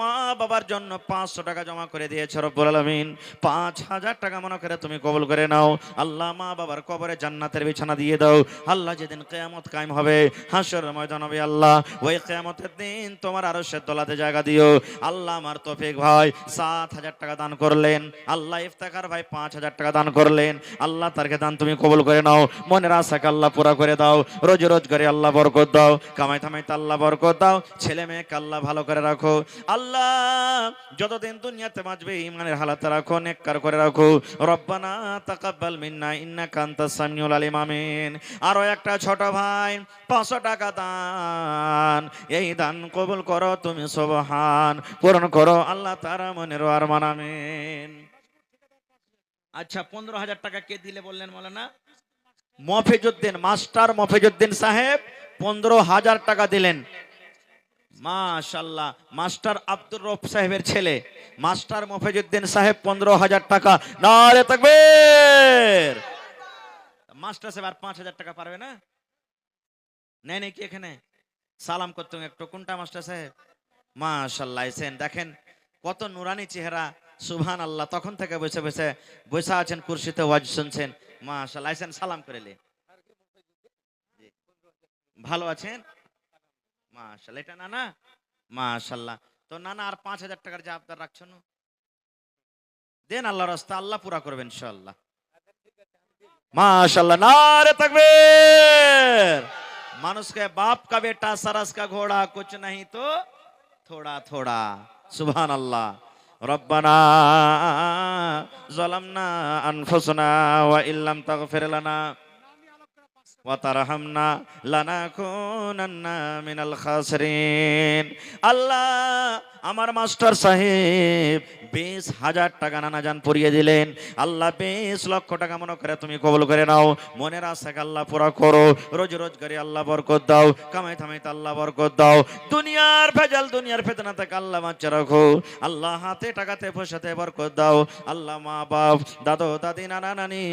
মা বাবার জন্য 500 টাকা জমা করে দিয়েছে রব্বুল আলামিন। 5000 টাকা মনে করে তুমি কবুল করে নাও। আল্লাহ মা বাবার কবরে জান্নাতের বিছানা দিয়ে দাও। আল্লাহ যেদিন কিয়ামত কায়েম হবে, হাসরের ময়দান হবে, আল্লাহ ওই কিয়ামতের দিন তোমার আরশের তলাতে জায়গা দিও। আল্লাহ আমার তৌফিক ভাই 7000 টাকা দান করলেন। আল্লাহ ইফতেখার ভাই 5000 টাকা দান করলেন। আল্লাহ তারকে দান তুমি কবুল করে নাও। মনের আশাকে আল্লাহ পুরা করে দাও। রোজগারে আল্লাহ বরকত দাও। কামাই থামাইতে আল্লাহ বরকত দাও। ছেলে মেয়েকে আল্লাহ ভালো করে রাখো। আল্লাহ যতদিন দুনিয়াতে বাঁচবে ঈমানের হালাতে রাখো, নেককার করে রাখো। রব্বানা তাকাব্বাল মিন্না ইন্নাকা আনতাস সামিউল আলিম। আমিন। আরো একটা ছোট ভাই 500 টাকা দান, এই দান কবুল করো তুমি, সুবহান পূরণ করো আল্লাহ তারা মনের আরমান। আমিন। আচ্ছা 15,000 টাকা কে দিলে বললেন মৌলানা? মফিজউদ্দিন, মাস্টার মফিজউদ্দিন সাহেব 15,000 টাকা দিলেন। মাশাআল্লাহ। মাস্টার আব্দুর রব সাহেবের ছেলে মাস্টার মফিজউদ্দিন সাহেব 15,000 টাকা। নারে তাকবীর। মাস্টার সাহেব আর 5,000 টাকা পারবে না? নেই নাকি এখানে? সালাম করতে একটু। কোনটা মাস্টার সাহেব? মাশাআল্লাহ। এসেন দেখেন কত নুরানি চেহারা, সুবহানাল্লাহ। তখন থেকে বসে বসে বসে আছেন কুরসিতে, ওয়াজ শুনছেন। মাশাআল্লাহ। এসেন সালাম করে লে। ভালো আছেন? মাশাআল্লাহ। এটা নানা? মাশাআল্লাহ। তো নানা আর 5,000 টাকার যে আবদার রাখছেন দেন, আল্লাহর রাস্তা আল্লাহ পুরা করবেন ইনশাআল্লাহ। माशाल्लाह, नारे तकबीर। मानुष के बाप का बेटा सरस का घोड़ा, कुछ नहीं तो थोड़ा थोड़ा। सुभान अल्लाह। रब्बना ज़लमना अनफुसना व इल्लम तगफिर लना व तरहमना लनाकुनन्ना मिनल खासिरिन। अल्लाह আমার মাস্টার সাহেব 20,000 টাকা নানা জান পরিয়ে দিলেন। আল্লাহ 20 লক্ষ টাকা মনে করে তুমি কবুল করে নাও। মনের আশাকে আল্লাহ পুরা করো। রোজগারে আল্লাহ বরকত দাও। কামাই থামাইতে আল্লাহ বরকত দাও। দুনিয়ার ভেজাল, দুনিয়ার ফিতনা থেকে আল্লাহ বাঁচিয়ে রাখো। আল্লাহ হাতে টাকাতে পয়সাতে বরকত দাও। আল্লাহ মা বাপ, দাদু দাদি, নানা নানি,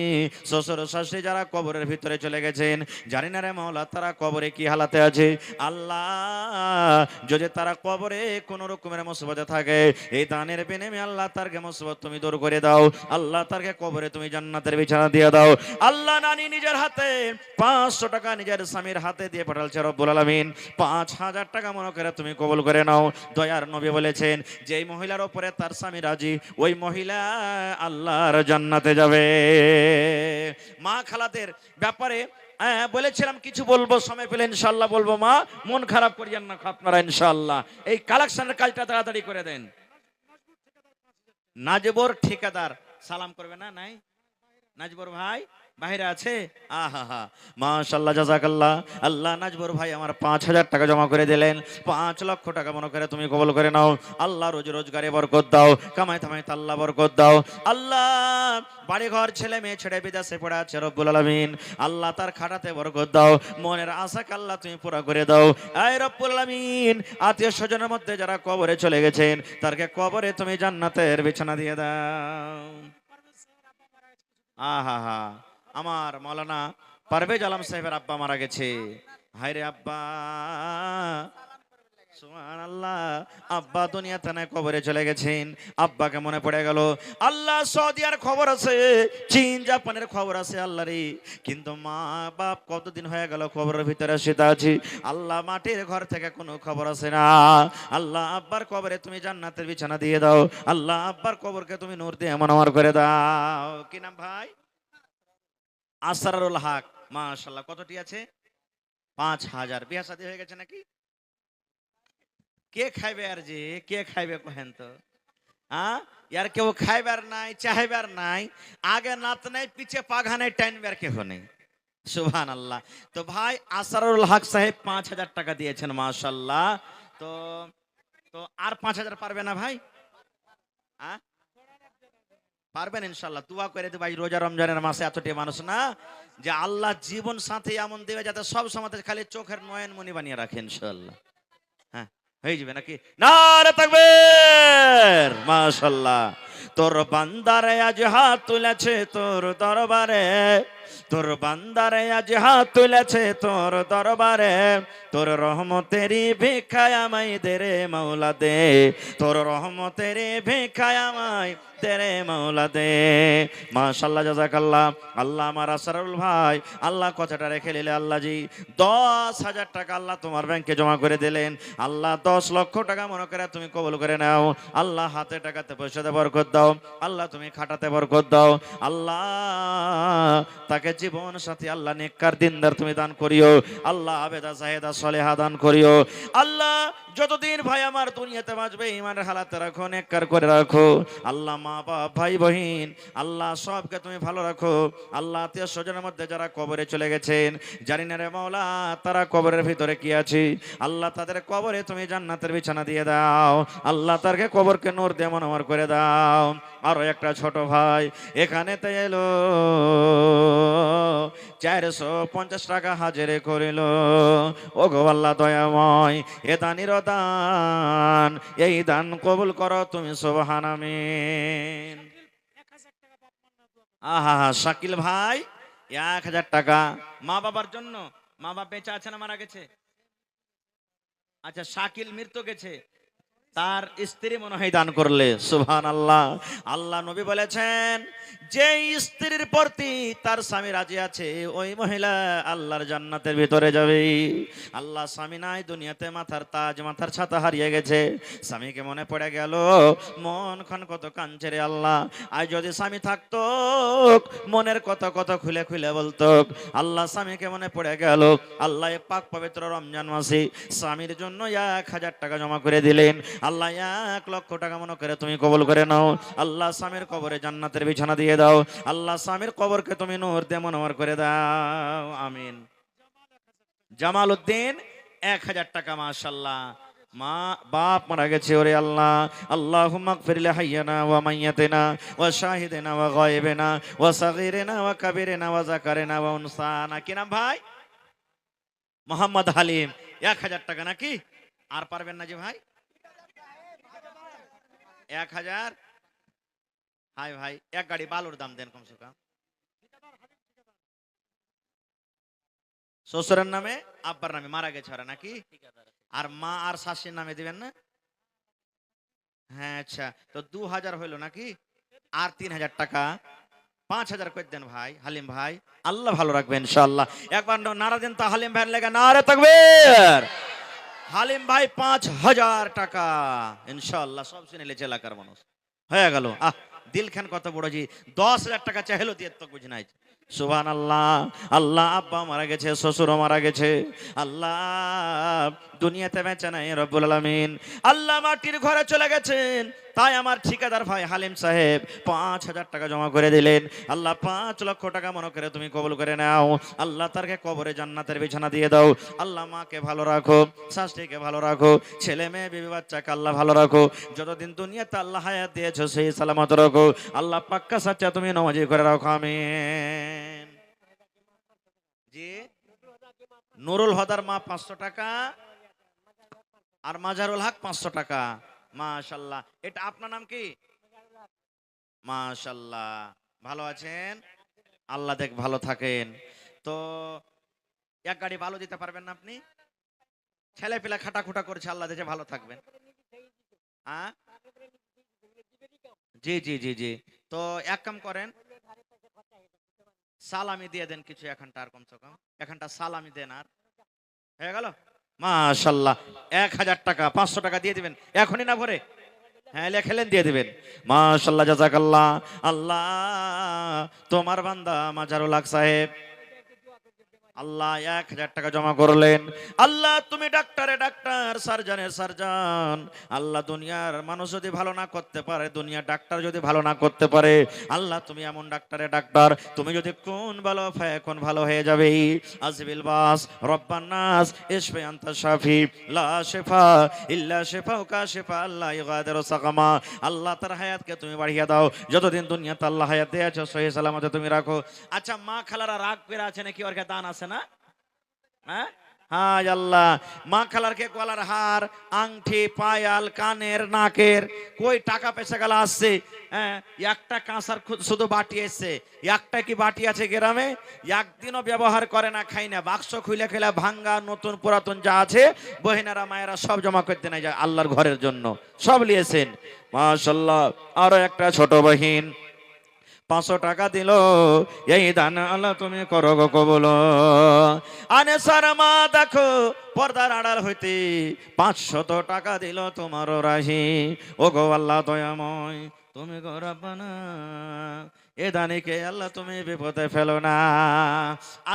শ্বশুর শাশুড়ি যারা কবরের ভিতরে চলে গেছেন, জানি না রে মাওলা তারা কবরে কি হালাতে আছে। আল্লাহ যদি তারা কবরে কোন রকমের মুসিবতে থাকে, এই দানের বিনিময়ে আল্লাহ তারকে মুসিবত তুমি দূর করে দাও। আল্লাহ তারকে কবরে তুমি জান্নাতের বিছানা দিয়ে দাও। আল্লাহ নানি নিজের হাতে 500 টাকা নিজের স্বামীর হাতে দিয়ে পাঠালছে রব্বুল আলামিন। 5,000 টাকা মনে করে তুমি কবুল করে নাও। দয়ার নবী বলেছেন যে এই মহিলার উপরে তার স্বামী রাজি, ওই মহিলা আল্লাহর জান্নাতে যাবে। মা খালাদের ব্যাপারে বলেছিলাম কিছু বলবো, সময় পেলে ইনশাআল্লাহ বলবো। মা মন খারাপ করিয়েন না আপনারা ইনশাআল্লাহ। এই কালেকশনের কাজটা তাড়াতাড়ি করে দেন। নাজবর ঠিকাদার সালাম করবে না? নাই নাজবর ভাই বাইরে আছে? আহা মাশাআল্লাহ জাযাকাল্লাহ। আল্লাহ নাজবর ভাই আমার 5,000 টাকা জমা করে দিলেন। 5 লক্ষ টাকা মনে করে তুমি কবুল করে নাও। আল্লাহ রোজগারে বরকত দাও। কামাই থামাইতে আল্লাহ বরকত দাও। আল্লাহ বাড়ি ঘর ছেলে মেয়ে ছেড়ে বিদেশে পড়ে আছে রব্বুল আলামিন, আল্লাহ তার খাটাতে বরকত দাও। মনের আশাকে আল্লাহ তুমি পুরা করে দাও। এই রব্বুল আলামিন আত্মীয় স্বজনের মধ্যে যারা কবরে চলে গেছেন, তারকে কবরে তুমি জান্নাতের বিছানা দিয়ে দাও। আহা আমার মৌলানা পারভেজ আলম সাহেবের আব্বা মারা গেছে। হায়রে আব্বা, সুবহানাল্লাহ। আব্বা দুনিয়াতে নাই, কবরে চলে গেছেন। আব্বাকে মনে পড়ে গেল। আল্লাহ সৌদিয়ার খবর আছে, চীন জাপানের খবর আছে আল্লাহ রে, কিন্তু মা বাপ কতদিন হয়ে গেল কবরের ভিতরে শুয়ে আছি। আল্লাহ মাটির ঘর থেকে কোনো খবর আছে না। আল্লাহ আব্বার কবরে তুমি জান্নাতের বিছানা দিয়ে দাও। আল্লাহ আব্বার কবরকে তুমি নূর দিয়ে মনোহর করে দাও। কি নাম ভাই? আসরারুল হক। মাশাআল্লাহ। কতটি আছে? 5,000। বিয়ে শাদী হয়ে গেছে নাকি? কে খাইবে আর যে কে খাইবে কহেন তো? यार केव खाइबार নাই, চাইবার নাই, আগে নাত নাই, পিছে পাঘা নাই, টাইনবার কেউ নেই। সুবহানাল্লাহ। তো ভাই আসরারুল হক সাহেব 5,000 টাকা দিয়েছেন। মাশাআল্লাহ। তো তো আর 5,000 পারবে না ভাই? পারবেন ইনশাআল্লাহ। দোয়া করে দেব ভাই, রোজা রমজানের মাসে এতটি মানুষ না যে আল্লাহ জীবন সাথী এমন দেবে যাতে সব সময় খালি চোখের নয়ন মনি বানিয়ে রাখে ইনশাআল্লাহ। হ্যাঁ হয়ে যাবে নাকি? নারে তাকবীর। মাশাআল্লাহ। তোর বান্দারে আজ হাত তুলেছে তোর দরবারে, তোর বান্দারে আজ হাত তুলেছে তোর দরবারে, তোর রহমতেরই ভিক্ষায় আমায় দে রে মাওলা দে, তোর রহমতেরই ভিক্ষায় আমায় দে রে মাওলা দে। মাশাআল্লাহ, জাযাকাল্লাহ। আল্লাহ আমার আসারুল ভাই আল্লাহ কথাটা রেখে নিলে আল্লাহ জি 10,000 টাকা আল্লাহ তোমার ব্যাংকে জমা করে দিলেন। আল্লাহ 10 লক্ষ টাকা মনে করে তুমি কবুল করে নাও। আল্লাহ হাতে টাকাতে পয়সাতে বরকত দাও। আল্লাহ তুমি খাটাতে বরকত দাও। আল্লাহ তাকে জীবন সাথী আল্লাহ নেককার দিনদার তুমি দান করিও। আল্লাহ আবেদা জাহেদা সলেহা দান করিও। আল্লাহ যতদিন ভাই আমার দুনিয়াতে বাঁচবে ইমানের হালাতে রাখো, নেককার করে রাখো। আল্লাহ মা বাপ ভাই বহিন আল্লাহ সবকে তুমি ভালো রাখো। আল্লাহ আত্মীয় স্বজনের মধ্যে যারা কবরে চলে গেছেন জানি না রে মাওলা তারা কবরের ভিতরে কি আছে, আল্লাহ তাদের কবরে তুমি জান্নাতের বিছানা দিয়ে দাও। আল্লাহ তারকে কবরকে নূর দিয়ে মনোহর করে দাও। আরো একটা ছোট ভাই এখানেতে এলো 450 টাকা হাজিরে করিল। ও গো আল্লাহ দয়াময় এ দানির দান, এই দান কবুল করো তুমি সুবহান আমিন। আহা শাকিল ভাই 1000 টাকা মা বাবার জন্য। মা বাবা বেঁচে আছে না মারা গেছে? আচ্ছা শাকিল মৃত্যু গেছে, তার স্ত্রী মনে হয় দান করলে। সুবহানাল্লাহ। আল্লাহ নবী বলেছেন যে স্ত্রীর প্রতি তার স্বামী রাজি আছে ওই মহিলা আল্লাহর জান্নাতের ভিতরে যাবে। আল্লাহ স্বামী নাই দুনিয়াতে, মাথার তাজ মাথার ছাতা হারিয়ে গেছে, স্বামীকে মনে পড়ে গেল, মন খন কত কাঁদছে রে আল্লাহ। আর যদি স্বামী থাকতো মনের কত কত খুলে খুলে বলতো। আল্লাহ স্বামীকে মনে পড়ে গেল, আল্লাহ পাক পবিত্র রমজান মাসে স্বামীর জন্য 1000 টাকা জমা করে দিলেন। আল্লাহ 1 লক্ষ টাকা মনে করে তুমি কবুল করে নাও। আল্লাহ স্বামীর কবরে জান্নাতের বিছানা দিয়ে দাও। আল্লাহ স্বামীর কবরকে তুমি নূর দিয়ে মনোহর করে দাও। আমিন। জামাল উদ্দিন 1000 টাকা মাশাআল্লাহ। মা বাপ মারা গেছে ওরে আল্লাহ। আল্লাহুম্মা গফির লিহাইয়িনা ওয়া মাইয়িতিনা ওয়া শাহিদিনা ওয়া গায়বিনা ওয়া সাগীরিনা ওয়া কাবীরিনা ওয়া যাকারিনা ওয়া উনসানা। কি নাম ভাই? মোহাম্মদ হালিম। 1000 টাকা নাকি? আর পারবেন না জি ভাই? 1000। হাই ভাই এক গাড়ি বালুর দাম দেন কমসে কম। শ্বশুরের নামে আব্বার নামে মারা গেছে ওরা নাকি? আর মা আর শাশুড়ির নামে দিবেন না? হ্যাঁ আচ্ছা, তো 2000 হইলো নাকি? আর 3000 টাকা 5000 করে দেন ভাই হালিম ভাই। আল্লাহ ভালো রাখবেন ইনশাআল্লাহ। একবার নারা দেন তো হালিম ভাইয়ের লেগে, নারে তাকবীর। হালিম ভাই 5000 টাকা ইনশাআল্লাহ। সব শুনে লেছে এলাকার মানুষ হয়ে গেল। আহ দিল খান কত বড় জি, 10,000 টাকা চাইলো দিয়ে তো বুঝ নাই। সুবহানাল্লাহ। আল্লাহ আব্বা মারা গেছে, শ্বশুরও মারা গেছে, আল্লাহ দুনিয়াতে বেঁচে নাই রব্বুল আলামিন। আল্লাহ মাটির ঘরে চলে গেছেন, তাই আমার ঠিকাদার ভাই হালিম সাহেব 5000 টাকা জমা করে দিলেন। আল্লাহ 5 লক্ষ টাকা মনে করে তুমি কবুল করে নাও। আল্লাহ তারকে কবরে জান্নাতের বিছানা দিয়ে দাও। আল্লাহ মাকে ভালো রাখো, শাশুড়িকে ভালো রাখো, ছেলে মেয়ে বিবি বাচ্চাকে আল্লাহ ভালো রাখো। যতদিন দুনিয়াতে আল্লাহ হায়াত দিয়েছো সেই সালামত রাখো। আল্লাহ পাক্কা সাচ্চা তুমি নামাজি করে রাখো। আমিন। জি নুরুল হদার মা 500 টাকা আর মাজারুল হক 500 টাকা। মাশাআল্লাহ। এটা আপনার নাম কি? মাশাআল্লাহ। ভালো আছেন? আল্লাহ দেখ ভালো থাকেন। তো এক গাড়ি ভালো দিতে পারবেন না আপনি? ছেলে পেলে খাটাখুটা করছে, আল্লাহ দেখে ভালো থাকবেন। হ্যাঁ জি জি জি জি। তো এক কাম করেন, সালামি দিয়ে দেন কিছু এখানটা, আর কমসে কম এখানটা সালামি দেন। আর হয়ে গেল মাশাআল্লাহ। 1000 টাকা 500 টাকা দিয়ে দিবেন এখনই না ভরে? হ্যাঁ লেখেলেন দিয়ে দিবেন। মাশাআল্লাহ জাযাকাল্লাহ। আল্লাহ তোমার বান্দা মাজারুল হক সাহেব আল্লাহ 1000 টাকা জমা করলেন। আল্লাহ তুমি ডাক্তারে ডাক্তার, সার্জনের সার্জন। আল্লাহ দুনিয়ার মানুষ যদি ভালো না করতে পারে, দুনিয়ার ডাক্তার যদি ভালো না করতে পারে, আল্লাহ তুমি এমন ডাক্তারে ডাক্তার, তুমি যদি কোন ভালো কোন ভালো হয়ে যাবে। আজিবিল বাস রব্বান নাস ইশফি আনতা শাফি লা শিফা ইল্লা শিফাউকা শিফা আল্লাহ ইগাদিরু সাকামা। আল্লাহ তার হায়াতকে তুমি বাড়িয়ে দাও। যতদিন দুনিয়াতে আল্লাহ হায়াত দিয়েছো সহি সালামতে তুমি রাখো। আচ্ছা মা খালারা রাগ করে আছে নাকি? ওর দান আছে না? হ্যাঁ হায় আল্লাহ, মা খালার কে গলার হার, আংটি, পায়াল, কানের, নাকের, কই টাকা পয়সা গেলা আসছে। হ্যাঁ, একটা কাঁসার শুধু বাটি এসছে, একটা কি বাটি আছে গ্রামে? একদিনও ব্যবহার করে না, খাই না। বাক্স খুলে খেলে ভাঙ্গা নতুন পুরাতন যা আছে বহিনারা মায়েরা সব জমা করতে নাই যায় আল্লাহর ঘরের জন্য, সব নিয়েছেন। মাশাল্লাহ। আরো একটা ছোট বহিন 500 টাকা দিল, এই দান আল্লাহ তুমি করো গো কবুল। আনে সারমা দেখো পর্দার আড়াল হইতে 500 টাকা দিল তোমার রাহি। ও গো আল্লাহ দয়াময়, তুমি গো রব্বানা, এ দানিকে আল্লাহ তুমি বিপদে ফেলো না।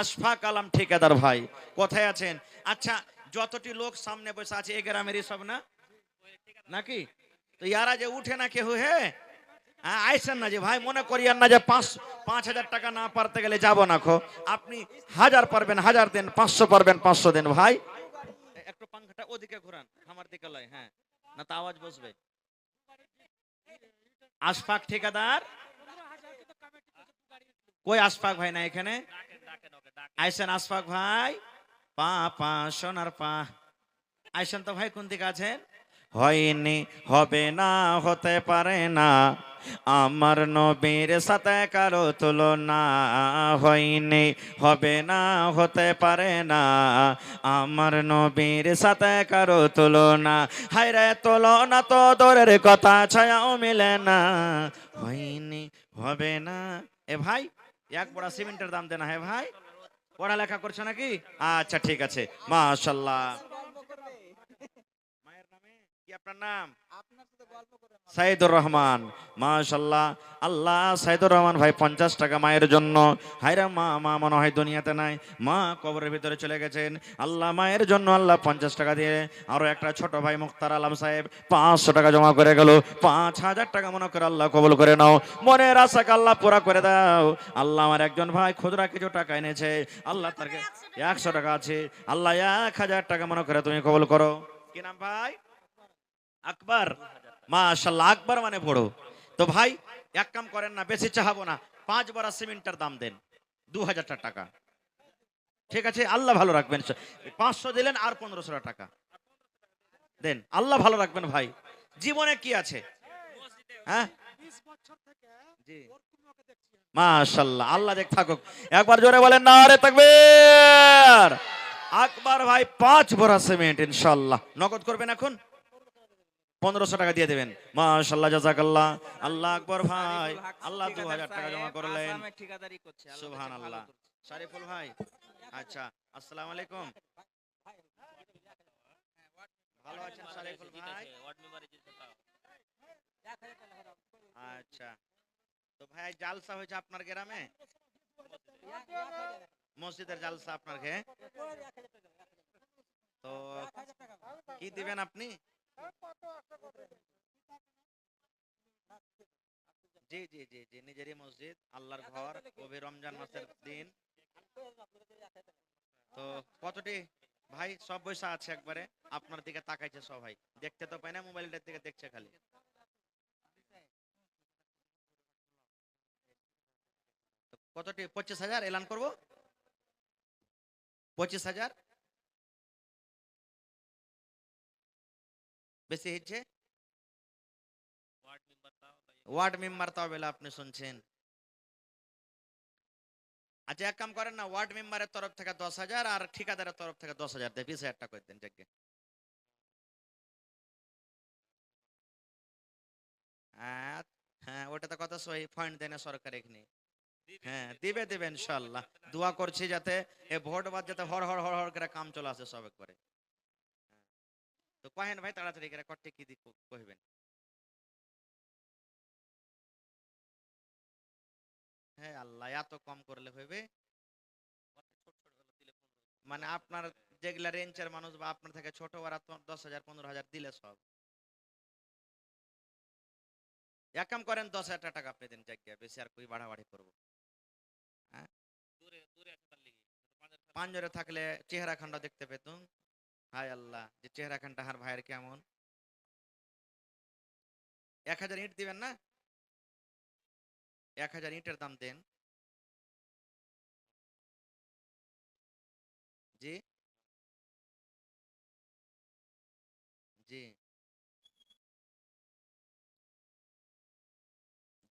আশফাক আলম ঠিকাদার ভাই কোথায় আছেন? আচ্ছা, যতটি লোক সামনে বসে আছে এ গ্রামেরই সব না নাকি? তো ইয়ারা যে উঠে না কেউ, হে আইসেন না যে ভাই, মনে করিয়েন না যে 5,000 টাকা না পারতে গেলে যাব না। খো আপনি 1000 পারবেন 1000 দেন, 500 পারবেন 500 দেন ভাই। একটু পাংখাটা ওদিকে ঘোরান, আমার দিকে লয়, হ্যাঁ, না তো আওয়াজ বসবে। আশফাক ঠিকাদার কই? আশফাক ভাই না এখানে? আইসেন আশফাক ভাই, পা পা সোনার পা, আইসেন তো ভাই। কোন দিকে আছেন? হয়নি, হবে না, হতে পারে না, আমার নবীর সাথে কারো তুলনা। হয়নি, হবে না, হতে পারে না, আমার নবীর সাথে কারো তুলনা। হায়রে তুলনা তো দূরের কথা, ছায়াও মিলে না। হয়নি, হবে না। এ ভাই, এক বড় সিমেন্টের দাম দেনা। হ্যাঁ ভাই, পড়ালেখা করছো নাকি? আচ্ছা ঠিক আছে, মাশাআল্লাহ। মায়ের নামে কি আপনার নাম? সাইদুর রহমান, মাশাআল্লাহ। আল্লাহ, সাইদুর রহমান ভাই 50 টাকা মায়ের জন্য। হায়রা মা, মা মনে হয় দুনিয়াতে নাই, মা কবরের ভিতরে চলে গেছেন। আল্লাহ মায়ের জন্য আল্লাহ 50 টাকা দিয়ে। আরো একটা ছোট ভাই মুক্তার আলম সাহেব 500 টাকা জমা করে গেল। 5,000 টাকা মনে করে আল্লাহ কবুল করে নাও, মনের আশাকে আল্লাহ পুরা করে দাও। আল্লাহ আমার একজন ভাই খুদরা কিছু টাকা এনেছে, আল্লাহ তার 100 টাকা আছে, আল্লাহ 1000 টাকা মনে করে তুমি কবুল করো। কি নাম ভাই? আকবর, মাশাআল্লাহ। আকবর মানে বড়। তো ভাই এক কাম করেন না, বেশি চাহাবো না, 5 বড়া সিমেন্টের দাম দেন, 2000 টাকা। ঠিক আছে, আল্লাহ ভালো রাখবেন। 500 দিলেন আর 1500 টাকা দেন, আল্লাহ ভালো রাখবেন ভাই। জীবনে কি আছে? হ্যাঁ জি, মাশাআল্লাহ, আল্লাহ দেখ থাকুক। একবার জোরে বলেন নারে তাকবীর। আকবর ভাই 5 বড়া সিমেন্ট ইনশাআল্লাহ নগদ করবেন, এখন 1500 টাকা দিয়ে দেবেন। মাশাআল্লাহ, জাযাকাল্লাহ। আল্লাহ আকবর ভাই, আল্লাহ 2000 টাকা জমা করলেন। সুবহানাল্লাহ। শরীফুল ভাই, আচ্ছা, আসসালামু আলাইকুম। ভালো আছেন শরীফুল ভাই? আচ্ছা, তো ভাই জালসা হয়েছে আপনার গ্রামে? মসজিদের জালসা আপনার ঘে? তো কি দিবেন আপনি? জি জি জি জি, নিজেরই মসজিদ, আল্লাহর ঘর, কবি রমজান মাসের দিন। তো কতটি ভাই? সব বৈশা আছে একবারে, আপনার দিকে তাকাইছে সবাই, দেখতে তো পাই না, মোবাইলটার দিকে দেখছে খালি। তো কতটি? 25,000 এলান করব। 25,000 বেশি হচ্ছে। ওয়ার্ড মেম্বার তাও বেলা আপনি শুনছেন। আচ্ছা এক কাম করেন না, ওয়ার্ড মেম্বারের তরফ থেকে 10,000 আর ঠিকাদারের তরফ থেকে 10,000 দেয়, 20,000 টাকা করে দেন যাকে। হ্যাঁ হ্যাঁ, ওটা তো কথা সহি, ফান্ড দেয় না সরকার এখানে। হ্যাঁ দিবে দিবে ইনশাআল্লাহ। দোয়া করছি যাতে এ ভোট বাদ যাতে হর হর হর হর করে কাম চলে আসে সব একবারে। তো কহেন ভাই তাড়াতাড়ি করে কটে কি দিক কইবেন। হ্যাঁ আল্লাহ, এত কম করলে হইবে? মানে আপনার যেগুলা রেঞ্জের মানুষ বা আপনার থেকে ছোট, ওরা তো 10,000 15,000 দিলে সব। এক কাম করেন 10,000 টাকা আপনি দেন যাকে, বেশি আর কই বাড়াবাড়ি করবো? হ্যাঁ, পাঞ্জরে থাকলে চেহারা খান্ডা দেখতে পেতুম। হায় আল্লাহ, যে চেহারা খানটা হার ভাইয়ের কেমন। 1,000 ইট দিবেন না? 1,000 ইটের দাম দেন। জি, জি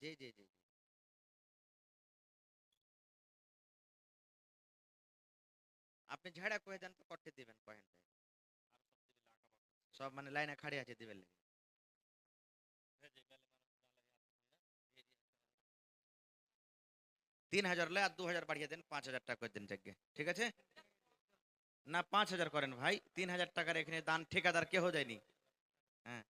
জি জি জি আপনি ঝাড়া কয়ে দেন তো কটে দিবেন পয়েন্ট সব মানে লাইনে খাড়ি আছে দিবেন 3,000 লে আর 2,000 বাড়িয়ে দেন 5,000 টাকা করে দেন যাকে ঠিক আছে না 5,000 করেন ভাই 3,000 টাকার এখানে দান ঠিকাদার কেহ দেয়নি হ্যাঁ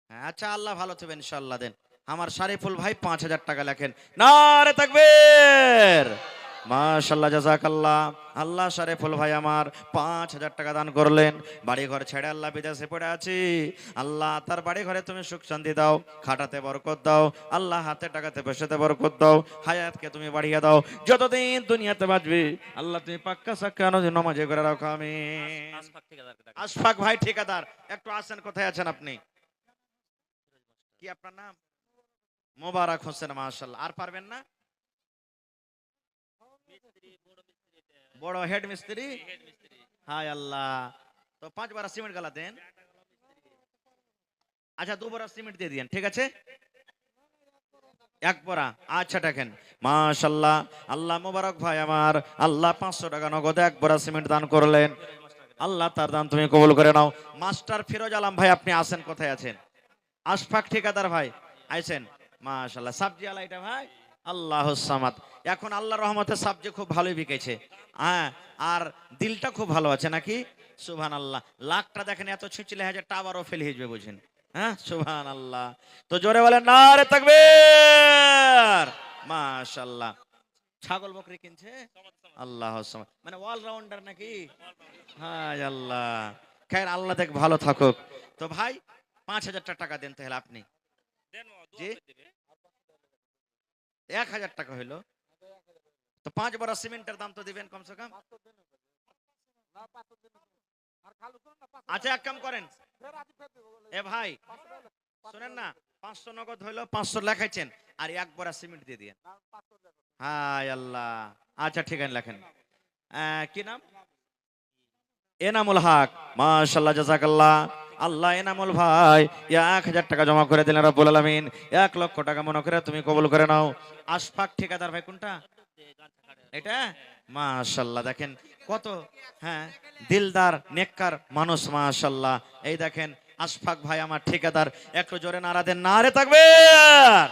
হ্যাঁ আচ্ছা আল্লাহ ভালো থাকবেন ইনশাআল্লাহ দেন আমার শারিফুল ভাই 5,000 টাকা লেখেন নারে তাকবীর মাশাআল্লাহ জাযাকাল্লাহ আল্লাহ শারিফুল ভাই আমার 5,000 টাকা দান করলেন বাড়ি ঘর ছেড়ে আল্লাহ বিদেশে পড়ে আছি আল্লাহ তার বাড়ি ঘরে তুমি সুখ শান্তি দাও খাটাতে বরকত দাও আল্লাহ হাতে টাকাতে পয়সাতে বরকত দাও হায়াতকে তুমি বাড়িয়ে দাও যতদিন দুনিয়াতে বাঁচবি আল্লাহ তুমি পাক্কা সাক্কা নামাজে করে রাখো আমিন আশফাক ভাই ঠিকাদার একটু আসেন কোথায় আছেন আপনি কি আপনার নাম মোবারক হোসেন মাশাআল্লাহ আর পারবেন না বড় হেড মিস্ত্রি হায় আল্লাহ তো 5 বড়া সিমেন্ট গালা দেন আচ্ছা 2 বড়া সিমেন্ট দিয়ে দিয়েন ঠিক আছে 1 বড়া আচ্ছা দেখেন মাশাআল্লাহ আল্লাহ মোবারক ভাই আমার আল্লাহ 500 টাকা নগদ 1 বড়া সিমেন্ট দান করলেন আল্লাহ তার দান তুমি কবুল করে নাও মাস্টার ফিরোজ আলম ভাই আপনি আছেন কোথায় আছেন আশফাক ঠিকাদার ভাই আইছেন মাশাআল্লাহ সবজি আলা এটা ভাই আল্লাহুস সামাদ এখন আল্লাহর রহমতে সবজি খুব ভালোই বিকেছে হ্যাঁ আর দিলটা খুব ভালো আছে নাকি সুবহানাল্লাহ লাখটা দেখেন এত ছিঁচলে হাজার টাওয়ারও ফেল হয়ে যাবে বুঝেন হ্যাঁ সুবহানাল্লাহ তো জোরে বলেন নারে তাকবীর মাশাআল্লাহ ছাগল বকরি কিনছে আল্লাহুস সামাদ মানে অলরাউন্ডার নাকি হায় আল্লাহ খায়ের আল্লাহ দেখ ভালো থাকুক তো ভাই 5,000 টাকা দেন তাহলে আপনি জি 1,000 টাকা হইলো তো 5 বড় সিমেন্টের দাম তো দিবেন কমসে কম আচ্ছা এক কাম করেন এ ভাই শুনেন না 500 নগদ হইলো 500 লেখাইছেন আর 1 বড় সিমেন্ট দিয়ে দিয়েন হায় আল্লাহ আচ্ছা ঠিক আছে লেখেন কি নাম এনামুল হক মাশাআল্লাহ জাযাকাল্লাহ আল্লাহ এনামুল ভাই 1,000 টাকা জমা করে দিলেন রব্বুল আলামিন 1 লক্ষ টাকা মনে করে তুমি কবুল করে নাও আশফাক ঠিকাদার ভাই কোনটা এটা মাশাআল্লাহ দেখেন কত হ্যাঁ দিলদার নেককার মানুষ মাশাআল্লাহ এই দেখেন আশফাক ভাই আমার ঠিকাদার একটু জোরে নারা দেন নারে তাকবীর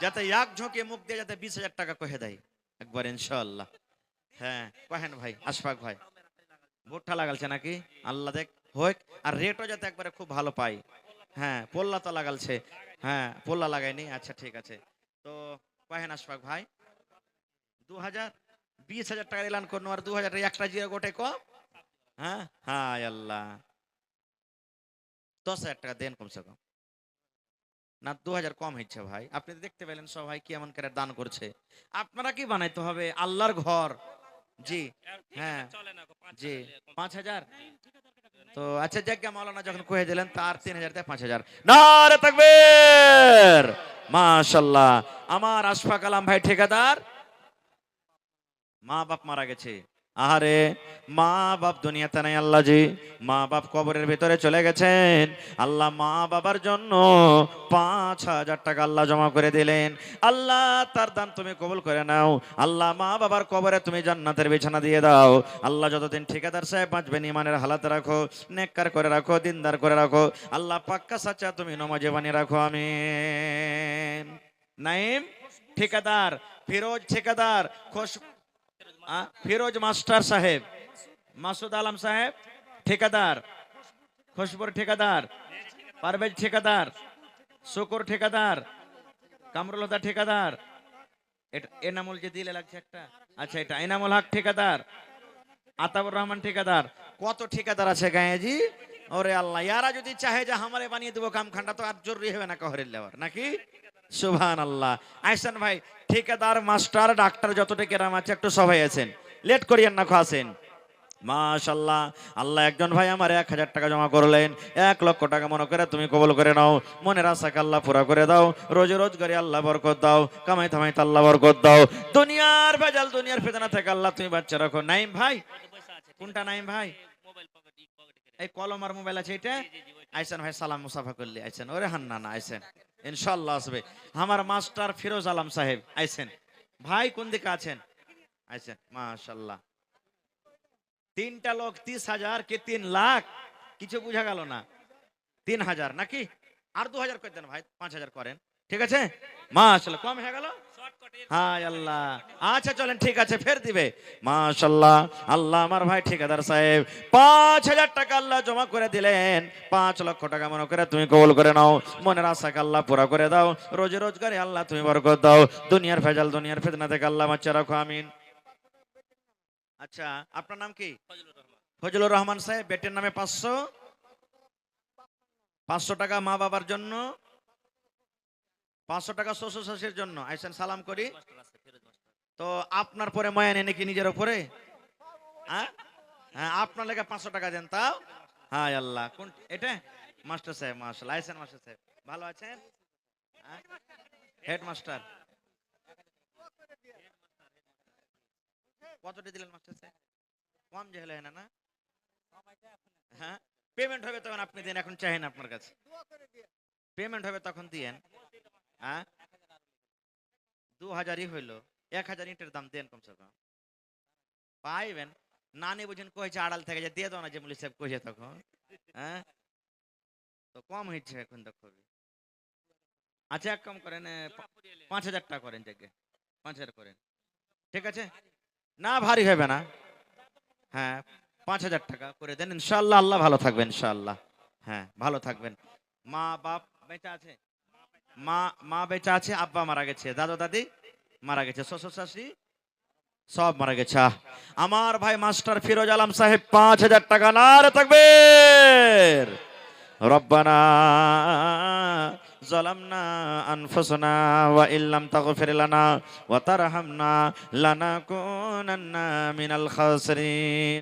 যাতে এক ঝোঁকে মুখ দিয়ে যাতে 20,000 টাকা কহে দেয় একবার ইনশাআল্লাহ হ্যাঁ কহেন ভাই আশফাক ভাই ভুট্টা লাগালছে নাকি আল্লাহ দেখ হোক আর রেটও যাতে একবারে খুব ভালো পাই হ্যাঁ পোল্লা তো লাগালছে হ্যাঁ পোল্লা লাগাইনি আচ্ছা ঠিক আছে তো কহেন আশফাক ভাই 2,000 20,000 টাকা এলান করনো আর 2,000 একটা জিরো গোটে কম হ্যাঁ হায় আল্লাহ 10,000 টাকা দেন কমসে কম না 2,000 কম হচ্ছে ভাই আপনি দেখতে পেলেন সবাই কি এমন করে দান করছে আপনারা কি বানাইতে হবে আল্লাহর ঘর জি হ্যাঁ জি 5,000 তো আচ্ছা জায়গা মাওলানা যখন কয়ে দিলেন তার 3,000 থেকে 5,000 নারে তাকবীর মাশাআল্লাহ আমার আশফাক আলম ভাই ঠিকাদার মা বাপ মারা গেছে আহারে মা বাপ দুনিয়াতে নাই আল্লাহ জি মা বাপ কবরের ভিতরে চলে গেছেন আল্লাহ মা বাবার জন্য 5,000 টাকা আল্লাহ জমা করে দিলেন আল্লাহ তার দান তুমি কবুল করে নাও আল্লাহ মা বাবার কবরে তুমি জান্নাতের বিছানা দিয়ে দাও আল্লাহ যতদিন ঠিকাদার সাহেব বাঁচবেন ইমানের হালাতে রাখো নেককার করে রাখো দিনদার করে রাখো আল্লাহ পাক্কা সাচ্চা তুমি নমাজে বানিয়ে রাখো আমিন নাইম ঠিকাদার ফিরোজ ঠিকাদার খুশ ফিরোজ মাস্টার সাহেব মাসুদ আলম সাহেব ঠিকাদার খুশবুর ঠিকাদার পারভেজ ঠিকাদার শুকুর ঠিকাদার কামরুল হদা ঠিকাদার এটা এনামুল যে দিলে লাগছে একটা আচ্ছা এটা এনামুল হক ঠিকাদার আতাবুর রহমান ঠিকাদার কত ঠিকাদার আছে গায়েজি ওরে আল্লাহ ইয়ারা যদি চাহে যে আমারে বানিয়ে দেবো কাম খান্ডা তো আর জরুরি হবে না কহরের লেবার নাকি সুবহানাল্লাহ আইসান ভাই ঠিকাদার মাস্টার ডাক্তার যতটা কেরাম আছে একটু সবাই আছেন লেট করিয়েন না খাসেন মাশাআল্লাহ আল্লাহ একজন ভাই আমার 1,000 টাকা জমা করলেন 1 লক্ষ টাকা মনে করে তুমি কবুল করে নাও মনের আশাকে আল্লাহ পুরা করে দাও রোজ রোজগারে আল্লাহ বরকত দাও কামাই থামাই আল্লাহ বরকত দাও দুনিয়ার ভেজাল দুনিয়ার ফিতনা থেকে আল্লাহ তুমি বাচ্চা রাখো নাইম ভাই কোনটা নাইম ভাই এই কলম আর মোবাইল আছে এটা আইসেন ভাই সালাম মুসাফা করলি আইসেন ওরে হান্না না আইসেন ইনশাআল্লাহ আসবে আমার মাস্টার ফিরোজ আলম সাহেব আইসেন ভাই কোন দিকে আছেন আইসেন মাশাআল্লাহ তিনটা লোক 30,000 কে 3 লাখ কিছু বোঝা গেল না 3,000 নাকি আর 2,000 করে দেন ভাই 5,000 করেন ঠিক আছে মাশাআল্লাহ কম হয়ে গেল হায় আল্লাহ আচ্ছা চলেন ঠিক আছে ফের দিবে মাশাআল্লাহ আল্লাহ আমার ভাই ঠিকাদার সাহেব 5,000 টাকা আল্লাহ জমা করে দিলেন 5 লক্ষ টাকা মনে করে তুমি কবুল করে নাও মনের আশাকে আল্লাহ পুরা করে দাও রোজে রোজগারে আল্লাহ তুমি বরকত দাও দুনিয়ার ভেজাল দুনিয়ার ফিতনা থেকে আল্লাহ বাঁচিয়ে রাখো আমিন আচ্ছা আপনার নাম কি ফজলুর রহমান সাহেব বেটের নামে 500 টাকা মা বাবার জন্য 500 টাকা শ্বশুর শাশুড়ির জন্য আইসেন সালাম করি তো আপনার পরে মায়া নেই নাকি নিজের উপরে হ্যাঁ হ্যাঁ আপনার লেগে 500 টাকা দেন তাও হায় আল্লাহ কোন এটা মাস্টার সাহেব মাশাআল্লাহ আইসেন মাস্টার সাহেব ভালো আছেন হেড মাস্টার কতটা দিলেন মাস্টার সাহেব কম যে হলো না হ্যাঁ পেমেন্ট হবে তখন আপনি দেন এখন চাহেন আপনার কাছে পেমেন্ট হবে তখন দিয়েন হ্যাঁ 2,000ই হইলো 1,000 ইটের দাম দেন কমসে কম পাইবেন নানি বুঝেন কইছে আড়াল থেকে যে দিয়ে দাও না যে মুলি সাহেব কইছে তখন হ্যাঁ তো কম হইছে এখন তো খুবই আচ্ছা এক কম করেন 5,000 টাকা করেন জায়গা 5,000 করেন ঠিক আছে না ভারী হবে না হ্যাঁ 5,000 টাকা করে দেন ইনশাআল্লাহ আল্লাহ ভালো থাকবেন ইনশাআল্লাহ হ্যাঁ ভালো থাকবেন মা বাপ বেঁচে আছে মা বেঁচে আছে আব্বা মারা গেছে দাদা দাদি মারা গেছে শ্বশুর শাশুড়ি সব মারা গেছে আমার ভাই মাস্টার ফিরোজ আলম সাহেব 5,000 টাকা নারে তাকবীর রব্বানা ظلمنا أنفسنا وإن لم تغفر لنا وترحمنا لنكونن من الخاسرين